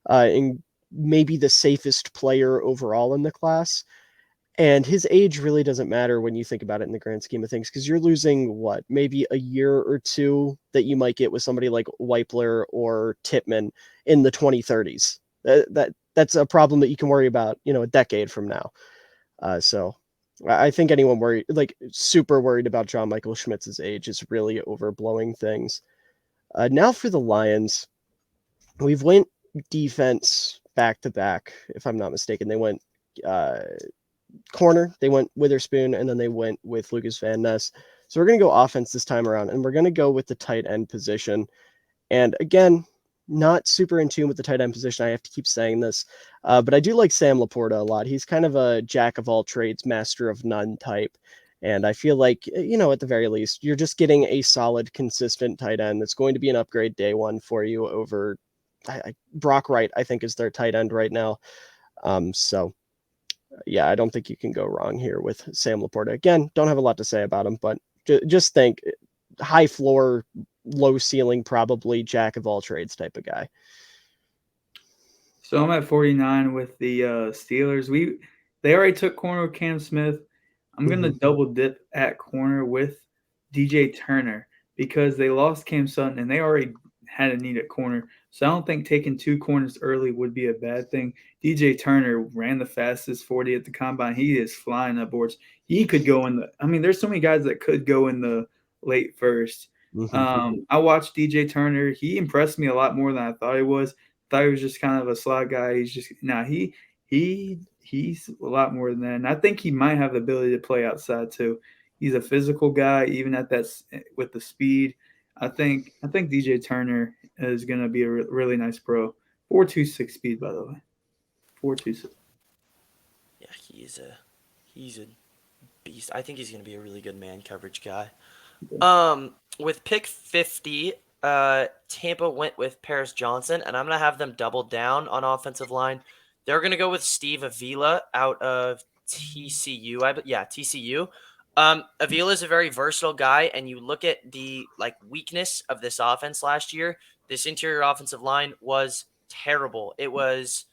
and maybe the safest player overall in the class. And his age really doesn't matter when you think about it in the grand scheme of things, because you're losing maybe a year or two that you might get with somebody like Weipler or Tippmann in the 2030s. That's a problem that you can worry about, a decade from now. So I think anyone super worried about John Michael Schmitz's age is really overblowing things. Now for the Lions, we've went defense back to back. If I'm not mistaken, they went corner, they went Witherspoon, and then they went with Lucas Van Ness. So we're going to go offense this time around, and we're going to go with the tight end position. And again, not super in tune with the tight end position. I have to keep saying this, but I do like Sam Laporta a lot. He's kind of a jack of all trades, master of none type. And I feel like, at the very least, you're just getting a solid, consistent tight end that's going to be an upgrade day one for you over Brock Wright, I think, is their tight end right now. So yeah, I don't think you can go wrong here with Sam Laporta. Again, don't have a lot to say about him, but just think high floor, low ceiling, probably jack of all trades type of guy. So I'm at 49 with the Steelers. They already took corner with Cam Smith. I'm going to double dip at corner with DJ Turner because they lost Cam Sutton and they already had a need at corner. So I don't think taking 2 corners early would be a bad thing. DJ Turner ran the fastest 40 at the combine. He is flying up boards. He could go in there's so many guys that could go in the late first. I watched DJ Turner. He impressed me a lot more than I thought he was. Thought he was just kind of a slot guy. He's a lot more than that, and I think he might have the ability to play outside too. He's a physical guy, even at that with the speed. I think DJ Turner is going to be a really nice pro. 4.26 speed, by the way. 4.26. Yeah, he's a beast. I think he's going to be a really good man coverage guy. With pick 50, Tampa went with Paris Johnson, and I'm going to have them double down on offensive line. They're going to go with Steve Avila out of TCU. TCU. Avila is a very versatile guy, and you look at the weakness of this offense last year. This interior offensive line was terrible. It was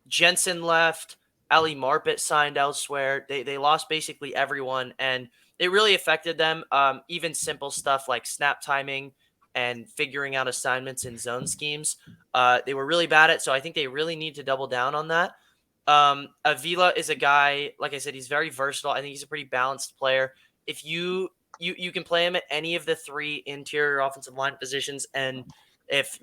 Jensen left, Ali Marpet signed elsewhere. They lost basically everyone, and it really affected them. Even simple stuff like snap timing and figuring out assignments in zone schemes, they were really bad at. So I think they really need to double down on that. Avila is a guy, like I said, he's very versatile. I think he's a pretty balanced player. If you can play him at any of the 3 interior offensive line positions, and if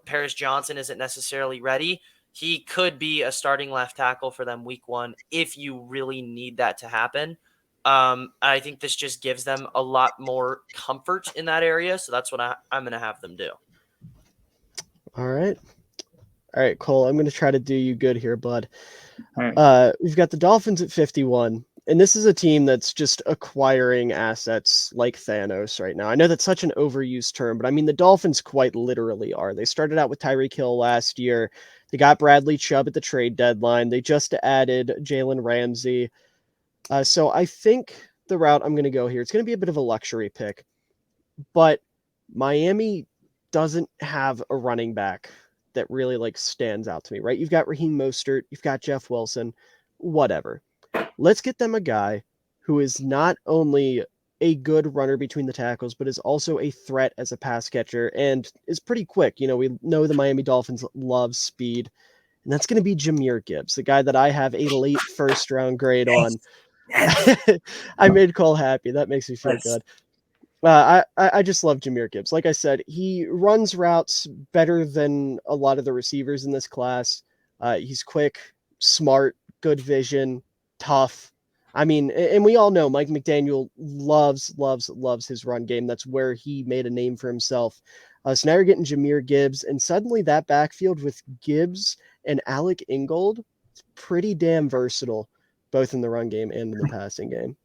Paris Johnson isn't necessarily ready, he could be a starting left tackle for them week 1 if you really need that to happen. I think this just gives them a lot more comfort in that area, so that's what I'm going to have them do. All right, Cole, I'm going to try to do you good here, bud. Right. We've got the Dolphins at 51, and this is a team that's just acquiring assets like Thanos right now. I know that's such an overused term, but I mean, the Dolphins quite literally are. They started out with Tyreek Hill last year. They got Bradley Chubb at the trade deadline. They just added Jalen Ramsey. So I think the route I'm going to go here, it's going to be a bit of a luxury pick, but Miami doesn't have a running back that really stands out to me, right? You've got Raheem Mostert, you've got Jeff Wilson, whatever. Let's get them a guy who is not only a good runner between the tackles, but is also a threat as a pass catcher and is pretty quick. We know the Miami Dolphins love speed, and that's going to be Jahmyr Gibbs, the guy that I have a late first round grade on. Yes. I made Cole happy. That makes me feel good. I just love Jahmyr Gibbs. Like I said, he runs routes better than a lot of the receivers in this class. He's quick, smart, good vision, tough. I mean, and we all know Mike McDaniel loves his run game. That's where he made a name for himself. So now you're getting Jahmyr Gibbs, and suddenly that backfield with Gibbs and Alec Ingold, it's pretty damn versatile, both in the run game and in the passing game.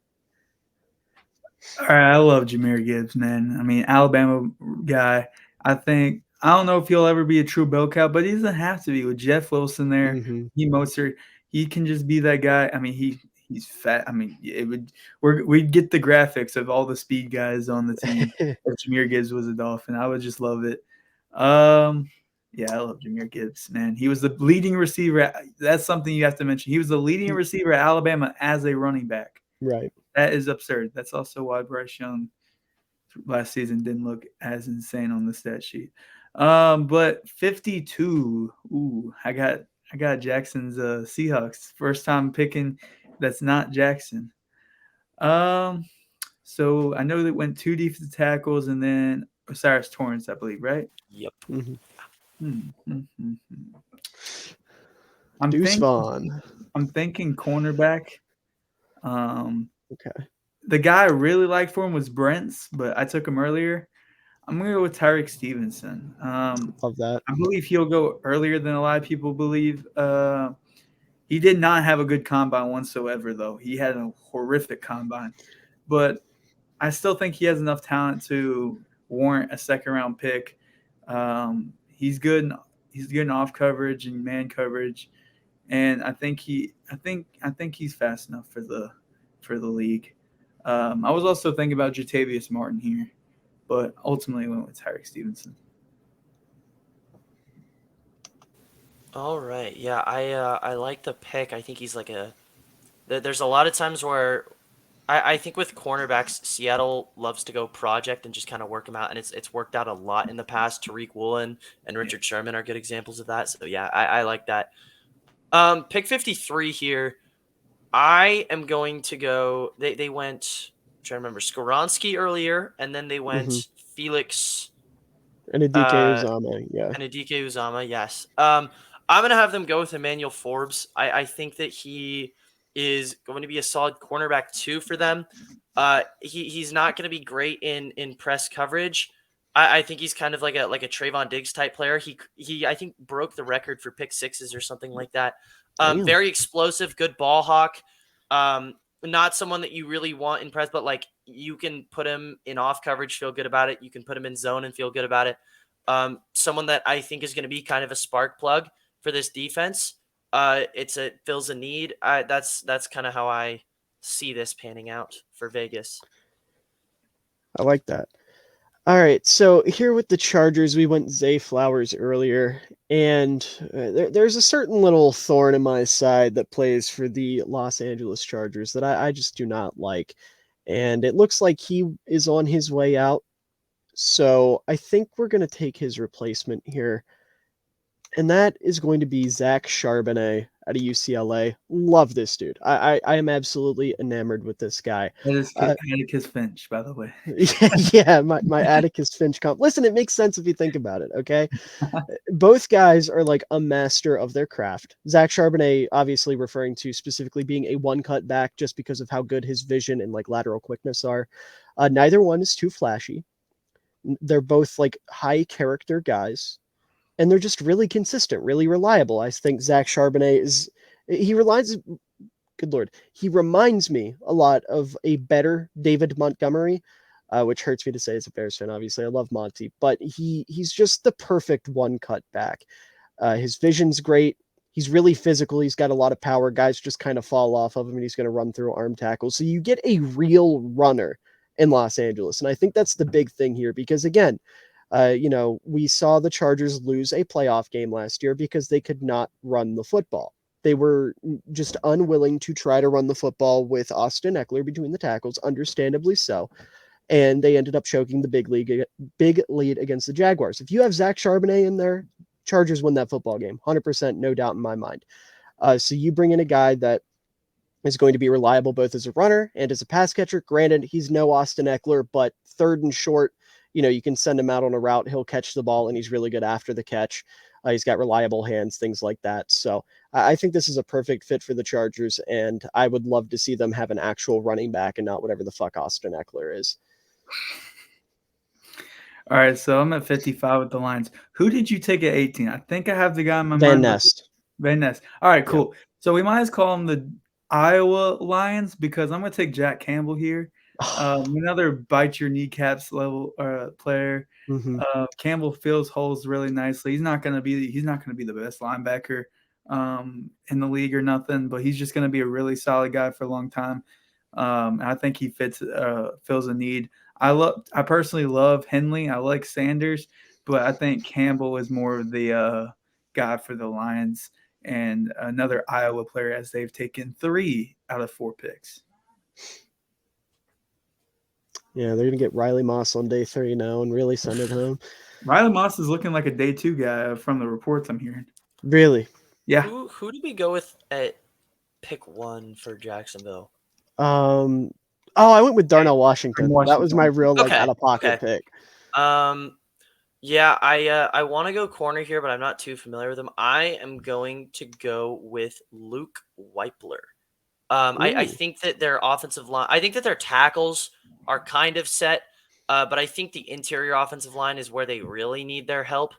All right, I love Jahmyr Gibbs, man. I mean, Alabama guy. I don't know if he'll ever be a true bell cow, but he doesn't have to be with Jeff Wilson there. He Mostert, he can just be that guy. I mean, he's fat. I mean, we'd get the graphics of all the speed guys on the team. If Jahmyr Gibbs was a Dolphin, I would just love it. Yeah, I love Jahmyr Gibbs, man. He was the leading receiver. That's something you have to mention. He was the leading receiver at Alabama as a running back. Right. That is absurd. That's also why Bryce Young last season didn't look as insane on the stat sheet. But 52. Ooh, I got Jackson's Seahawks. First time picking that's not Jackson. So I know they went 2 defensive tackles and then Osiris Torrance, I believe, right? Yep. I'm Deuce Vaughn. I'm thinking cornerback. Okay. The guy I really liked for him was Brent's, but I took him earlier. I'm going to go with Tyreek Stevenson. Love that. I believe he'll go earlier than a lot of people believe. He did not have a good combine whatsoever, though. He had a horrific combine. But I still think he has enough talent to warrant a second-round pick. He's good he's getting off coverage and man coverage, and I think he's fast enough for the league. I was also thinking about Jatavius Martin here, but ultimately went with Tyreek Stevenson. All right. Yeah, I like the pick. I think he's like there's a lot of times where I think with cornerbacks, Seattle loves to go project and just kind of work them out, and it's worked out a lot in the past. Tariq Woolen and Richard Sherman are good examples of that. So yeah, I like that. Pick 53 here. I am going to go. They went. I'm trying to remember Skoronski earlier, and then they Mm-hmm. went Felix. And a DK Uh, Uzama, yeah. and Adike Uzama, yes. I'm gonna have them go with Emmanuel Forbes. I think that he is going to be a solid cornerback too for them. He's not going to be great in press coverage. I think he's kind of like a Trayvon Diggs type player. He I think broke the record for pick sixes or something like that. Damn. Very explosive, good ball hawk. Not someone that you really want in press, but like you can put him in off coverage, feel good about it. You can put him in zone and feel good about it. Someone that I think is going to be kind of a spark plug for this defense. It fills a need. That's kind of how I see this panning out for Vegas. I like that. All right, so here with the Chargers, we went Zay Flowers earlier, and there's a certain little thorn in my side that plays for the Los Angeles Chargers that I just do not like. And it looks like he is on his way out. So I think we're going to take his replacement here. And that is going to be Zach Charbonnet out of UCLA. Love this dude. I am absolutely enamored with this guy. That is Atticus Finch, by the way. Yeah, my Atticus Finch comp. Listen, it makes sense if you think about it, okay? Both guys are like a master of their craft. Zach Charbonnet, obviously referring to specifically being a one-cut back just because of how good his vision and like lateral quickness are. Neither one is too flashy. They're both like high character guys, and they're just really consistent, really reliable. I think Zach Charbonnet good Lord, he reminds me a lot of a better David Montgomery, which hurts me to say as a Bears fan. Obviously, I love Monty, but he's just the perfect one cut back. His vision's great. He's really physical. He's got a lot of power. Guys just kind of fall off of him, and he's going to run through arm tackles. So you get a real runner in Los Angeles, and I think that's the big thing here because again, we saw the Chargers lose a playoff game last year because they could not run the football. They were just unwilling to try to run the football with Austin Eckler between the tackles, understandably so. And they ended up choking the big lead against the Jaguars. If you have Zach Charbonnet in there, Chargers win that football game, 100%, no doubt in my mind. So you bring in a guy that is going to be reliable both as a runner and as a pass catcher. Granted, he's no Austin Eckler, but third and short, you can send him out on a route. He'll catch the ball, and he's really good after the catch. He's got reliable hands, things like that. So I think this is a perfect fit for the Chargers, and I would love to see them have an actual running back and not whatever the fuck Austin Eckler is. All right, so I'm at 55 with the Lions. Who did you take at 18? I think I have the guy in my Van mind. Ness. Van Ness. All right, cool. Yeah. So we might as call him the Iowa Lions because I'm going to take Jack Campbell here. Another bite your kneecaps level player. Mm-hmm. Campbell fills holes really nicely. He's not going to be the best linebacker in the league or nothing, but he's just going to be a really solid guy for a long time. I think he fills a need. I personally love Henley. I like Sanders, but I think Campbell is more of the guy for the Lions and another Iowa player as they've taken 3 out of 4 picks. Yeah, they're going to get Riley Moss on day 3 now and really send it home. Riley Moss is looking like a day 2 guy from the reports I'm hearing. Really? Yeah. Who did we go with at pick 1 for Jacksonville? I went with Darnell Washington. That was my real out-of-pocket pick. Yeah, I want to go corner here, but I'm not too familiar with him. I am going to go with Luke Weipler. I think that their offensive line, I think that their tackles are kind of set, but I think the interior offensive line is where they really need their help.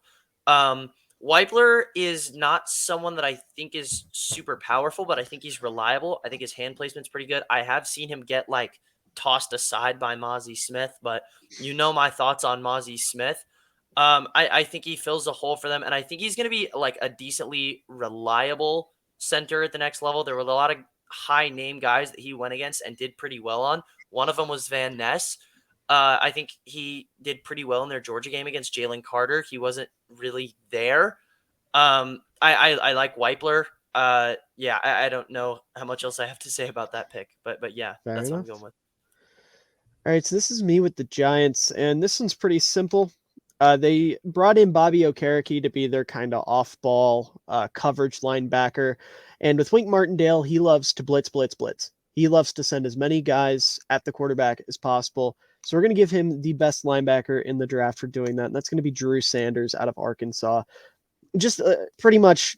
Weipler is not someone that I think is super powerful, but I think he's reliable. I think his hand placement's pretty good. I have seen him get tossed aside by Mozzie Smith, but you know my thoughts on Mozzie Smith. I think he fills a hole for them, and I think he's going to be like a decently reliable center at the next level. There were a lot of high name guys that he went against and did pretty well on. One of them was Van Ness. I think he did pretty well in their Georgia game against Jalen Carter. He wasn't really there. I like Weipler. Yeah, I don't know how much else I have to say about that pick, but yeah, Fair that's what I'm enough. going with. All right, so this is me with the Giants, and this one's pretty simple. They brought in Bobby Okereke to be their kind of off-ball coverage linebacker, and with Wink Martindale, he loves to blitz, blitz, blitz. He loves to send as many guys at the quarterback as possible. So we're going to give him the best linebacker in the draft for doing that, and that's going to be Drew Sanders out of Arkansas. Just pretty much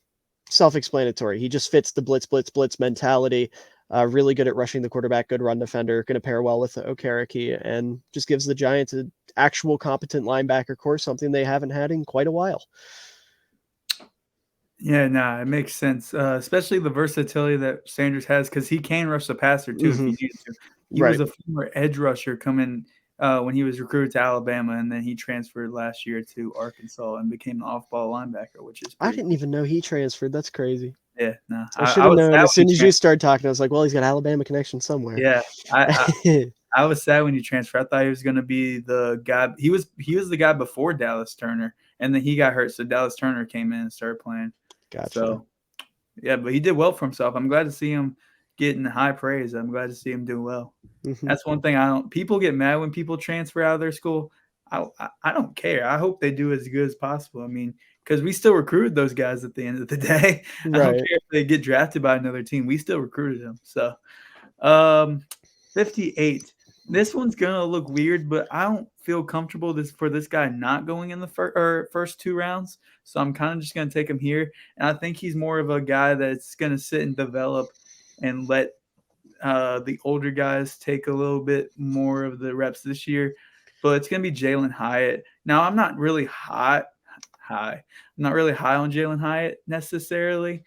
self-explanatory. He just fits the blitz, blitz, blitz mentality. Really good at rushing the quarterback, good run defender, going to pair well with Okereke, and just gives the Giants an actual competent linebacker core, something they haven't had in quite a while. Yeah, nah, it makes sense, especially the versatility that Sanders has because he can rush the passer too if he needed to. He was Right. a former edge rusher coming when he was recruited to Alabama, and then he transferred last year to Arkansas and became an off-ball linebacker, which is I pretty didn't cool. even know he transferred. That's crazy. Yeah, no, I should I have was known sad as when soon he as you started talking. I was like, well, he's got Alabama connection somewhere. Yeah, I was sad when he transferred. I thought he was going to be the guy. He was the guy before Dallas Turner, and then he got hurt, so Dallas Turner came in and started playing. Gotcha. So yeah, but he did well for himself. I'm glad to see him getting high praise. I'm glad to see him do well. That's one thing I don't. People get mad when people transfer out of their school. I don't care. I hope they do as good as possible. I mean, because we still recruited those guys at the end of the day. I don't Right. care if they get drafted by another team. We still recruited them. So, 58. This one's gonna look weird, but I don't feel comfortable for this guy not going in the first two rounds. So I'm kind of just gonna take him here, and I think he's more of a guy that's gonna sit and develop and let the older guys take a little bit more of the reps this year. But it's gonna be Jalen Hyatt. Now I'm not really high. I'm not really high on Jalen Hyatt necessarily,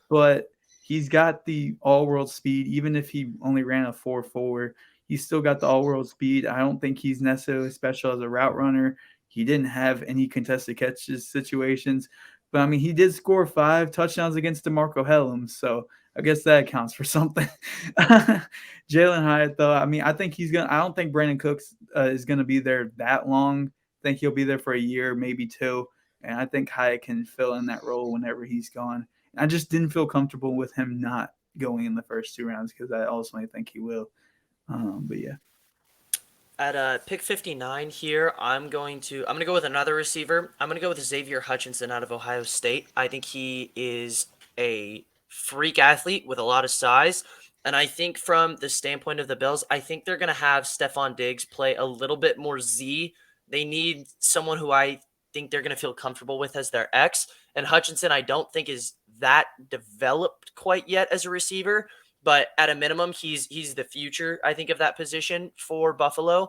but he's got the all-world speed. Even if he only ran a 4.4, he's still got the all-world speed. I don't think he's necessarily special as a route runner. He didn't have any contested catches situations, but I mean, he did score 5 touchdowns against DeMarco Hellams, so I guess that counts for something. Jalen Hyatt, though, I mean, I think he's gonna. I don't think Brandon Cooks is gonna be there that long. I think he'll be there for a year, maybe 2. And I think Hyatt can fill in that role whenever he's gone. I just didn't feel comfortable with him not going in the first 2 rounds because I ultimately think he will. But yeah. At pick 59 here, I'm going to go with another receiver. I'm going to go with Xavier Hutchinson out of Ohio State. I think he is a freak athlete with a lot of size. And I think from the standpoint of the Bills, I think they're going to have Stephon Diggs play a little bit more Z. They need someone who I think they're going to feel comfortable with as their X. And Hutchinson, I don't think is that developed quite yet as a receiver. But at a minimum, he's the future, I think, of that position for Buffalo.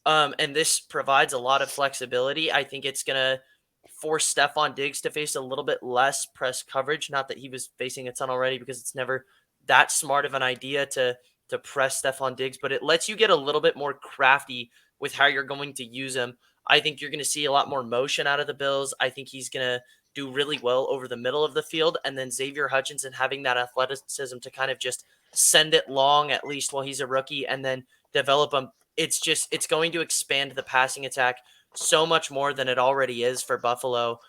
And this provides a lot of flexibility. I think it's going to force Stephon Diggs to face a little bit less press coverage. Not that he was facing a ton already, because it's never that smart of an idea to press Stephon Diggs, but it lets you get a little bit more crafty with how you're going to use him. I think you're going to see a lot more motion out of the Bills. I think he's going to do really well over the middle of the field. And then Xavier Hutchinson having that athleticism to kind of just send it long, at least while he's a rookie, and then develop him. It's going to expand the passing attack so much more than it already is for Buffalo.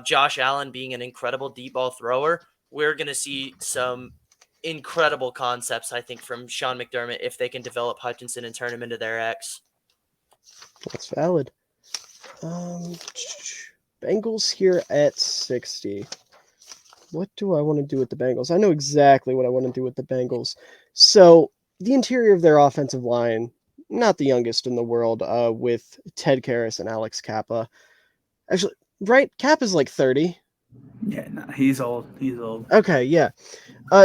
Josh Allen being an incredible deep ball thrower, we're going to see some incredible concepts, I think, from Sean McDermott if they can develop Hutchinson and turn him into their X. That's valid. Bengals here at 60. What do I want to do with the Bengals? I know exactly what I want to do with the Bengals. So the interior of their offensive line, not the youngest in the world, with Ted Karras and Alex Kappa. Actually, right? Kappa's like 30. Yeah, no, he's old. He's old. Okay, yeah.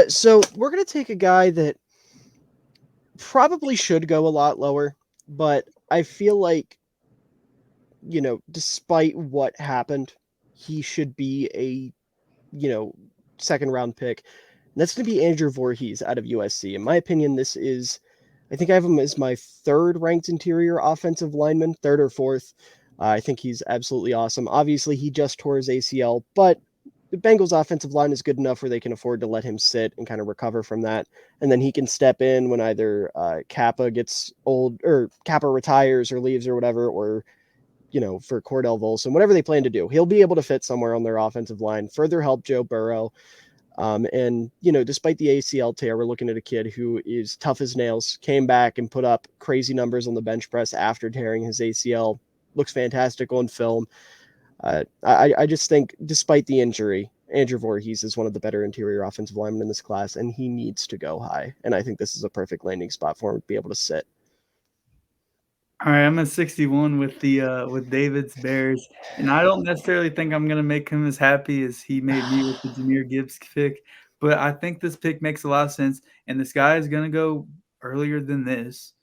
So we're going to take a guy that probably should go a lot lower, but I feel like, despite what happened, he should be a, second round pick. And that's going to be Andrew Voorhees out of USC. In my opinion, I think I have him as my 3rd ranked interior offensive lineman, 3rd or 4th. I think he's absolutely awesome. Obviously, he just tore his ACL, but the Bengals offensive line is good enough where they can afford to let him sit and kind of recover from that. And then he can step in when either Kappa gets old or Kappa retires or leaves or whatever, or, for Cordell Volson, whatever they plan to do, he'll be able to fit somewhere on their offensive line, further help Joe Burrow. And, despite the ACL tear, we're looking at a kid who is tough as nails, came back and put up crazy numbers on the bench press after tearing his ACL, looks fantastic on film. I just think, despite the injury, Andrew Voorhees is one of the better interior offensive linemen in this class, and he needs to go high. And I think this is a perfect landing spot for him to be able to sit. All right, I'm at 61 with David's Bears, and I don't necessarily think I'm gonna make him as happy as he made me with the Jahmyr Gibbs pick, but I think this pick makes a lot of sense, and this guy is gonna go earlier than this.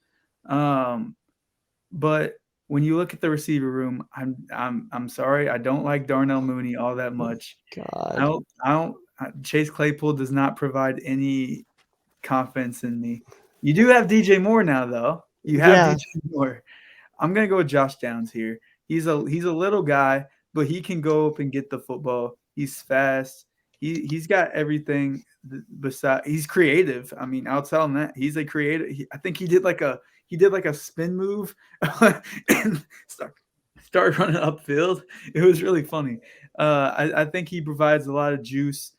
But when you look at the receiver room, I'm sorry, I don't like Darnell Mooney all that much. God. I don't. Chase Claypool does not provide any confidence in me. You do have DJ Moore now, though. You have Yeah. DJ Moore. I'm gonna go with Josh Downs here. He's a little guy, but he can go up and get the football. He's fast. He's got everything. Besides, he's creative. I mean, I'll tell him that he's a creative. I think he did like a spin move and start running upfield. It was really funny. I think he provides a lot of juice.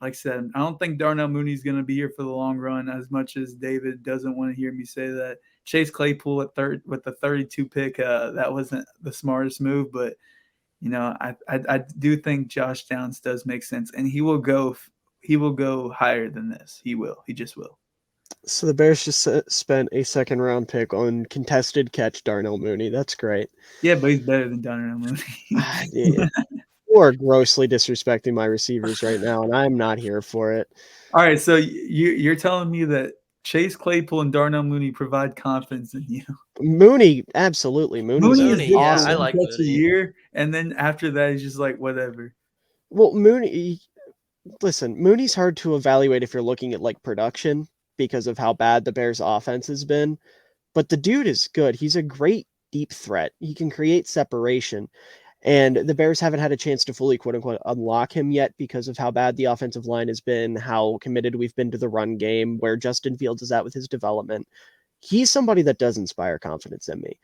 Like I said, I don't think Darnell Mooney's going to be here for the long run as much as David doesn't want to hear me say that. Chase Claypool with the 32 pick, that wasn't the smartest move, but I do think Josh Downs does make sense, and he will go higher than this. He will. He just will. So the Bears just spent a second round pick on contested catch Darnell Mooney. That's great. Yeah, but he's better than Darnell Mooney. You are grossly disrespecting my receivers right now, and I'm not here for it. All right, so you're telling me that Chase Claypool and Darnell Mooney provide confidence in you. Mooney, absolutely. Mooney is is good awesome. for I like a Mooney. year, and then after that, he's just like whatever. Well, listen, Mooney's hard to evaluate if you're looking at like production because of how bad the Bears' offense has been. But the dude is good. He's a great deep threat. He can create separation. And the Bears haven't had a chance to fully, quote unquote, unlock him yet because of how bad the offensive line has been, how committed we've been to the run game, where Justin Fields is at with his development. He's somebody that does inspire confidence in me.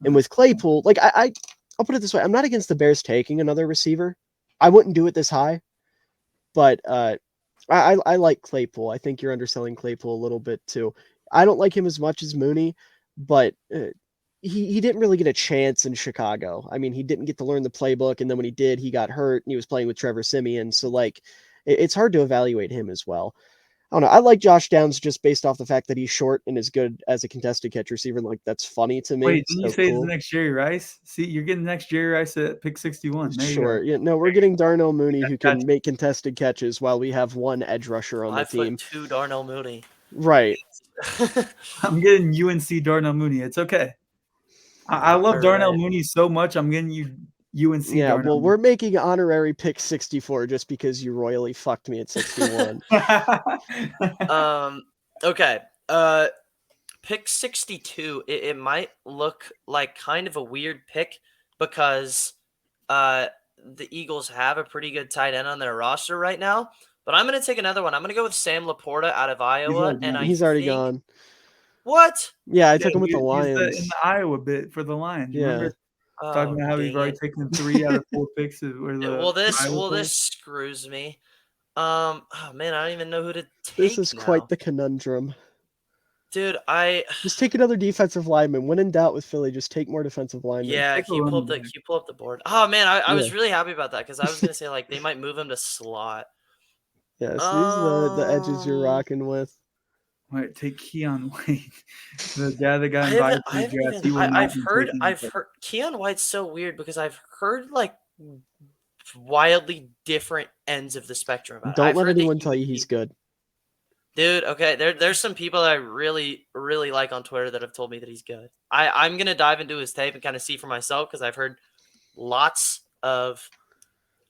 And with Claypool, like I'll put it this way: I'm not against the Bears taking another receiver. I wouldn't do it this high, but I like Claypool. I think you're underselling Claypool a little bit too. I don't like him as much as Mooney, but he didn't really get a chance in Chicago. I mean, he didn't get to learn the playbook, and then when he did, he got hurt, and he was playing with Trevor Siemian. So, like, it's hard to evaluate him as well. I don't know. I like Josh Downs just based off the fact that he's short and is good as a contested catch receiver. Like, that's funny to me. Wait, didn't you say cool. it's the next Jerry Rice? See, you're getting the next Jerry Rice at pick 61. There Sure. you Yeah, no, we're getting Darnell Mooney who Gotcha. can make contested catches while we have one edge rusher on the team. 5'2" Darnell Mooney. Right. go. I'm getting UNC Darnell Mooney. It's okay. I love Darnell Mooney so much. I'm getting you UNC Yeah, Darnell well, we're making honorary pick 64 just because you royally fucked me at 61. Okay. Pick 62. It might look like kind of a weird pick because the Eagles have a pretty good tight end on their roster right now. But I'm going to take another one. I'm going to go with Sam Laporta out of Iowa, He's already gone. What? Yeah, I took him with the Lions. in the Iowa bit for the Lions. Yeah. Remember talking about how we've already taken 3 out of 4 picks? This screws me. Oh man, I don't even know who to take. This is quite the conundrum. Dude, just take another defensive lineman. When in doubt with Philly, just take more defensive linemen. Yeah, can you pull up the board? Oh man, I was really happy about that because I was gonna say like they might move him to slot. Yes, these are the edges you're rocking with. Wait, take Keon White, the guy that got invited to the draft. I've heard Keon White's so weird because I've heard like wildly different ends of the spectrum. Don't let anyone tell you he's good. Dude, okay, there's some people that I really, really like on Twitter that have told me that he's good. I'm going to dive into his tape and kind of see for myself because I've heard lots of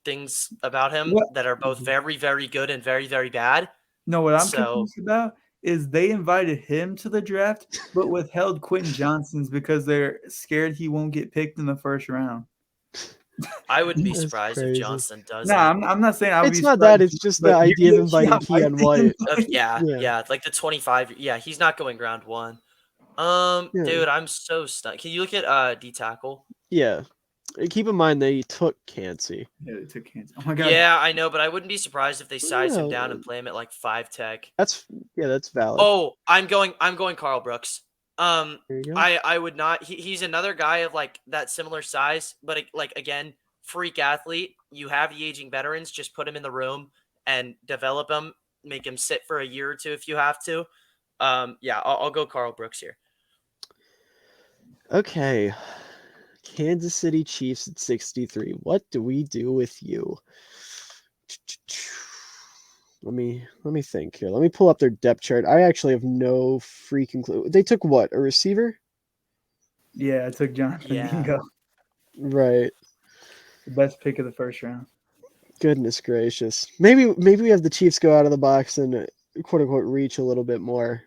things about him that are both very, very good and very, very bad. No, what I'm confused about is they invited him to the draft, but withheld Quentin Johnston's because they're scared he won't get picked in the first round. I wouldn't be That's surprised if crazy. Johnston does No, it. I'm not saying I would It's be not that. surprised, It's just the but idea of he inviting might Keon be White. invited. Yeah, Yeah. like the 25. Yeah, he's not going round 1. Yeah. Dude, I'm so stunned. Can you look at D tackle? Yeah. Keep in mind they took Cansey. Yeah, they took hands. Oh my god. Yeah, I know, but I wouldn't be surprised if they size him down No, and play him at like 5 tech. that's valid. Oh, I'm going Carl Brooks. There you go. I would not. He's another guy of like that similar size, but like again, freak athlete. You have the aging veterans. Just put him in the room and develop him. Make him sit for a year or two if you have to. Yeah, I'll go Carl Brooks here. Okay. Kansas City Chiefs at 63. What do we do with you? Let me think here. Let me pull up their depth chart. I actually have no freaking clue. They took what? A receiver? Yeah, I took Jonathan Yeah. Mingo, Right. the best pick of the first round. Goodness gracious. Maybe we have the Chiefs go out of the box and quote unquote reach a little bit more.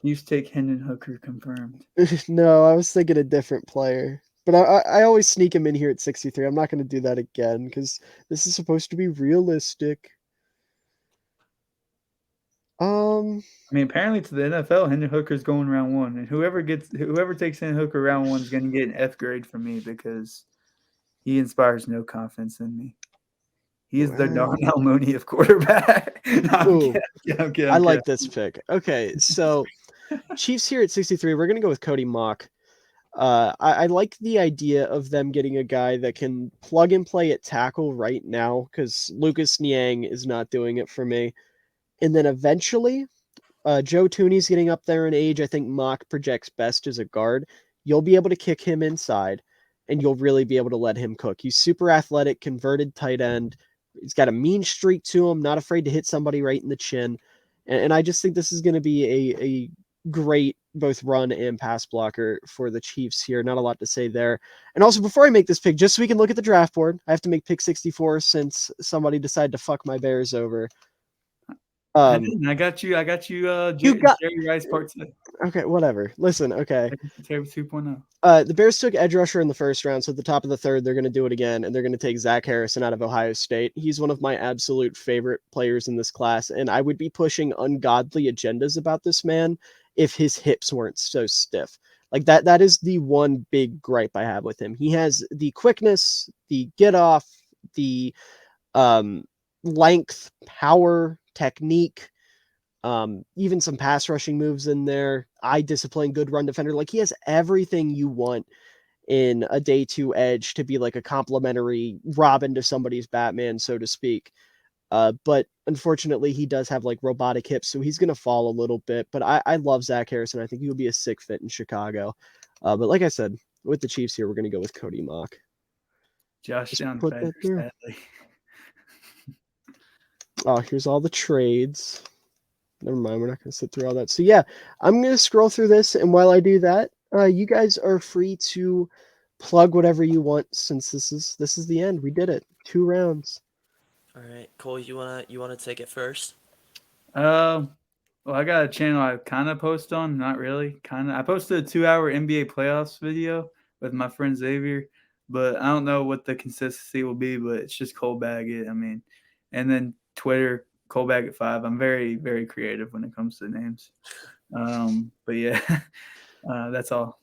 Chiefs take Hendon Hooker confirmed. No, I was thinking a different player. But I always sneak him in here at 63. I'm not going to do that again because this is supposed to be realistic. I mean, apparently to the NFL, Hendon Hooker's going round 1, and whoever takes Hendon Hooker round 1 is going to get an F grade from me because he inspires no confidence in me. He is the Darnell Mooney of quarterback. No, I'm kidding. I like this pick. Okay, so Chiefs here at 63. We're going to go with Cody Mock. I like the idea of them getting a guy that can plug and play at tackle right now because Lucas Niang is not doing it for me. And then eventually, Joe Tooney's getting up there in age. I think Mock projects best as a guard. You'll be able to kick him inside, and you'll really be able to let him cook. He's super athletic, converted tight end. He's got a mean streak to him, not afraid to hit somebody right in the chin. And I just think this is going to be a great both run and pass blocker for the Chiefs here. Not a lot to say there. And also, before I make this pick, just so we can look at the draft board, I have to make pick 64 since somebody decided to fuck my Bears over. I got you. You got Jerry Rice part 2. Okay, whatever. Listen, okay. Jerry 2.0. The Bears took edge rusher in the first round, so at the top of the third, they're going to do it again, and they're going to take Zach Harrison out of Ohio State. He's one of my absolute favorite players in this class, and I would be pushing ungodly agendas about this man if his hips weren't so stiff. Like that is the one big gripe I have with him. He has the quickness, the get off, the length, power, technique, even some pass rushing moves in there, eye discipline, good run defender. Like he has everything you want in a day 2 edge to be like a complimentary Robin to somebody's Batman, so to speak. But unfortunately he does have like robotic hips, so he's going to fall a little bit, but I love Zach Harrison. I think he will be a sick fit in Chicago. But like I said, with the Chiefs here, we're going to go with Cody Mock. Josh Down sadly. Oh, here's all the trades. Never mind, we're not going to sit through all that. So yeah, I'm going to scroll through this, and while I do that, you guys are free to plug whatever you want since this is the end. We did it. 2 rounds. All right, Cole, you wanna take it first? Well, I got a channel I kind of post on, not really, kind of. I posted a 2-hour NBA playoffs video with my friend Xavier, but I don't know what the consistency will be, but it's just Cole Baggett. I mean, and then Twitter, Cole Baggett 5. I'm very, very creative when it comes to names. But yeah, that's all.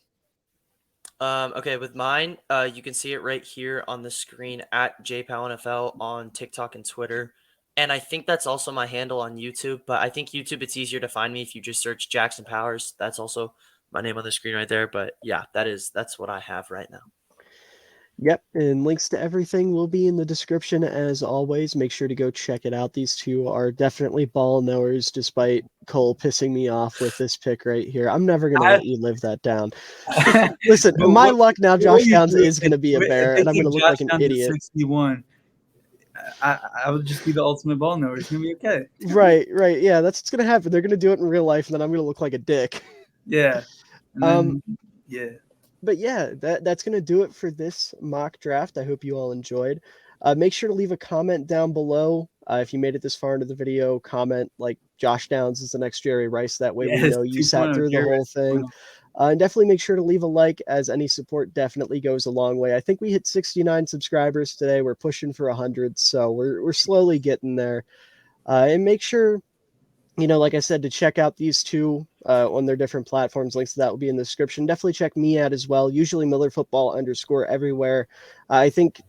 Okay, with mine, you can see it right here on the screen at jpownfl on TikTok and Twitter. And I think that's also my handle on YouTube, but I think YouTube, it's easier to find me if you just search Jackson Powers. That's also my name on the screen right there. But yeah, that's what I have right now. Yep, and links to everything will be in the description as always. Make sure to go check it out. These two are definitely ball knowers, despite Cole pissing me off with this pick right here. I'm never going to let you live that down. Listen, my luck now, Josh Downs is going to be a Bear, and I'm going to look like an idiot. 61. I would just be the ultimate ball knower. It's going to be okay. Right. Yeah, that's what's going to happen. They're going to do it in real life, and then I'm going to look like a dick. Yeah. And then, yeah. But yeah, that's going to do it for this mock draft. I hope you all enjoyed. Make sure to leave a comment down below If you made it this far into the video, comment like Josh Downs is the next Jerry Rice. That way we Yes, know you 2.0, sat through the Jerry whole Rice thing. 2.0. And definitely make sure to leave a like, as any support definitely goes a long way. I think we hit 69 subscribers today. We're pushing for 100, so we're slowly getting there. And make sure, like I said, to check out these two on their different platforms. Links to that will be in the description. Definitely check me out as well. Usually MillerFootball_ everywhere. I think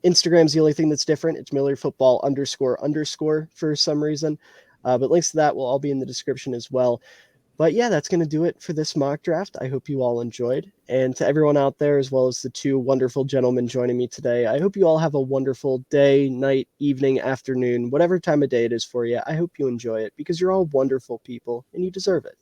Instagram's the only thing that's different. It's MillerFootball_ for some reason. But links to that will all be in the description as well. But yeah, that's going to do it for this mock draft. I hope you all enjoyed. And to everyone out there, as well as the two wonderful gentlemen joining me today, I hope you all have a wonderful day, night, evening, afternoon, whatever time of day it is for you. I hope you enjoy it because you're all wonderful people and you deserve it.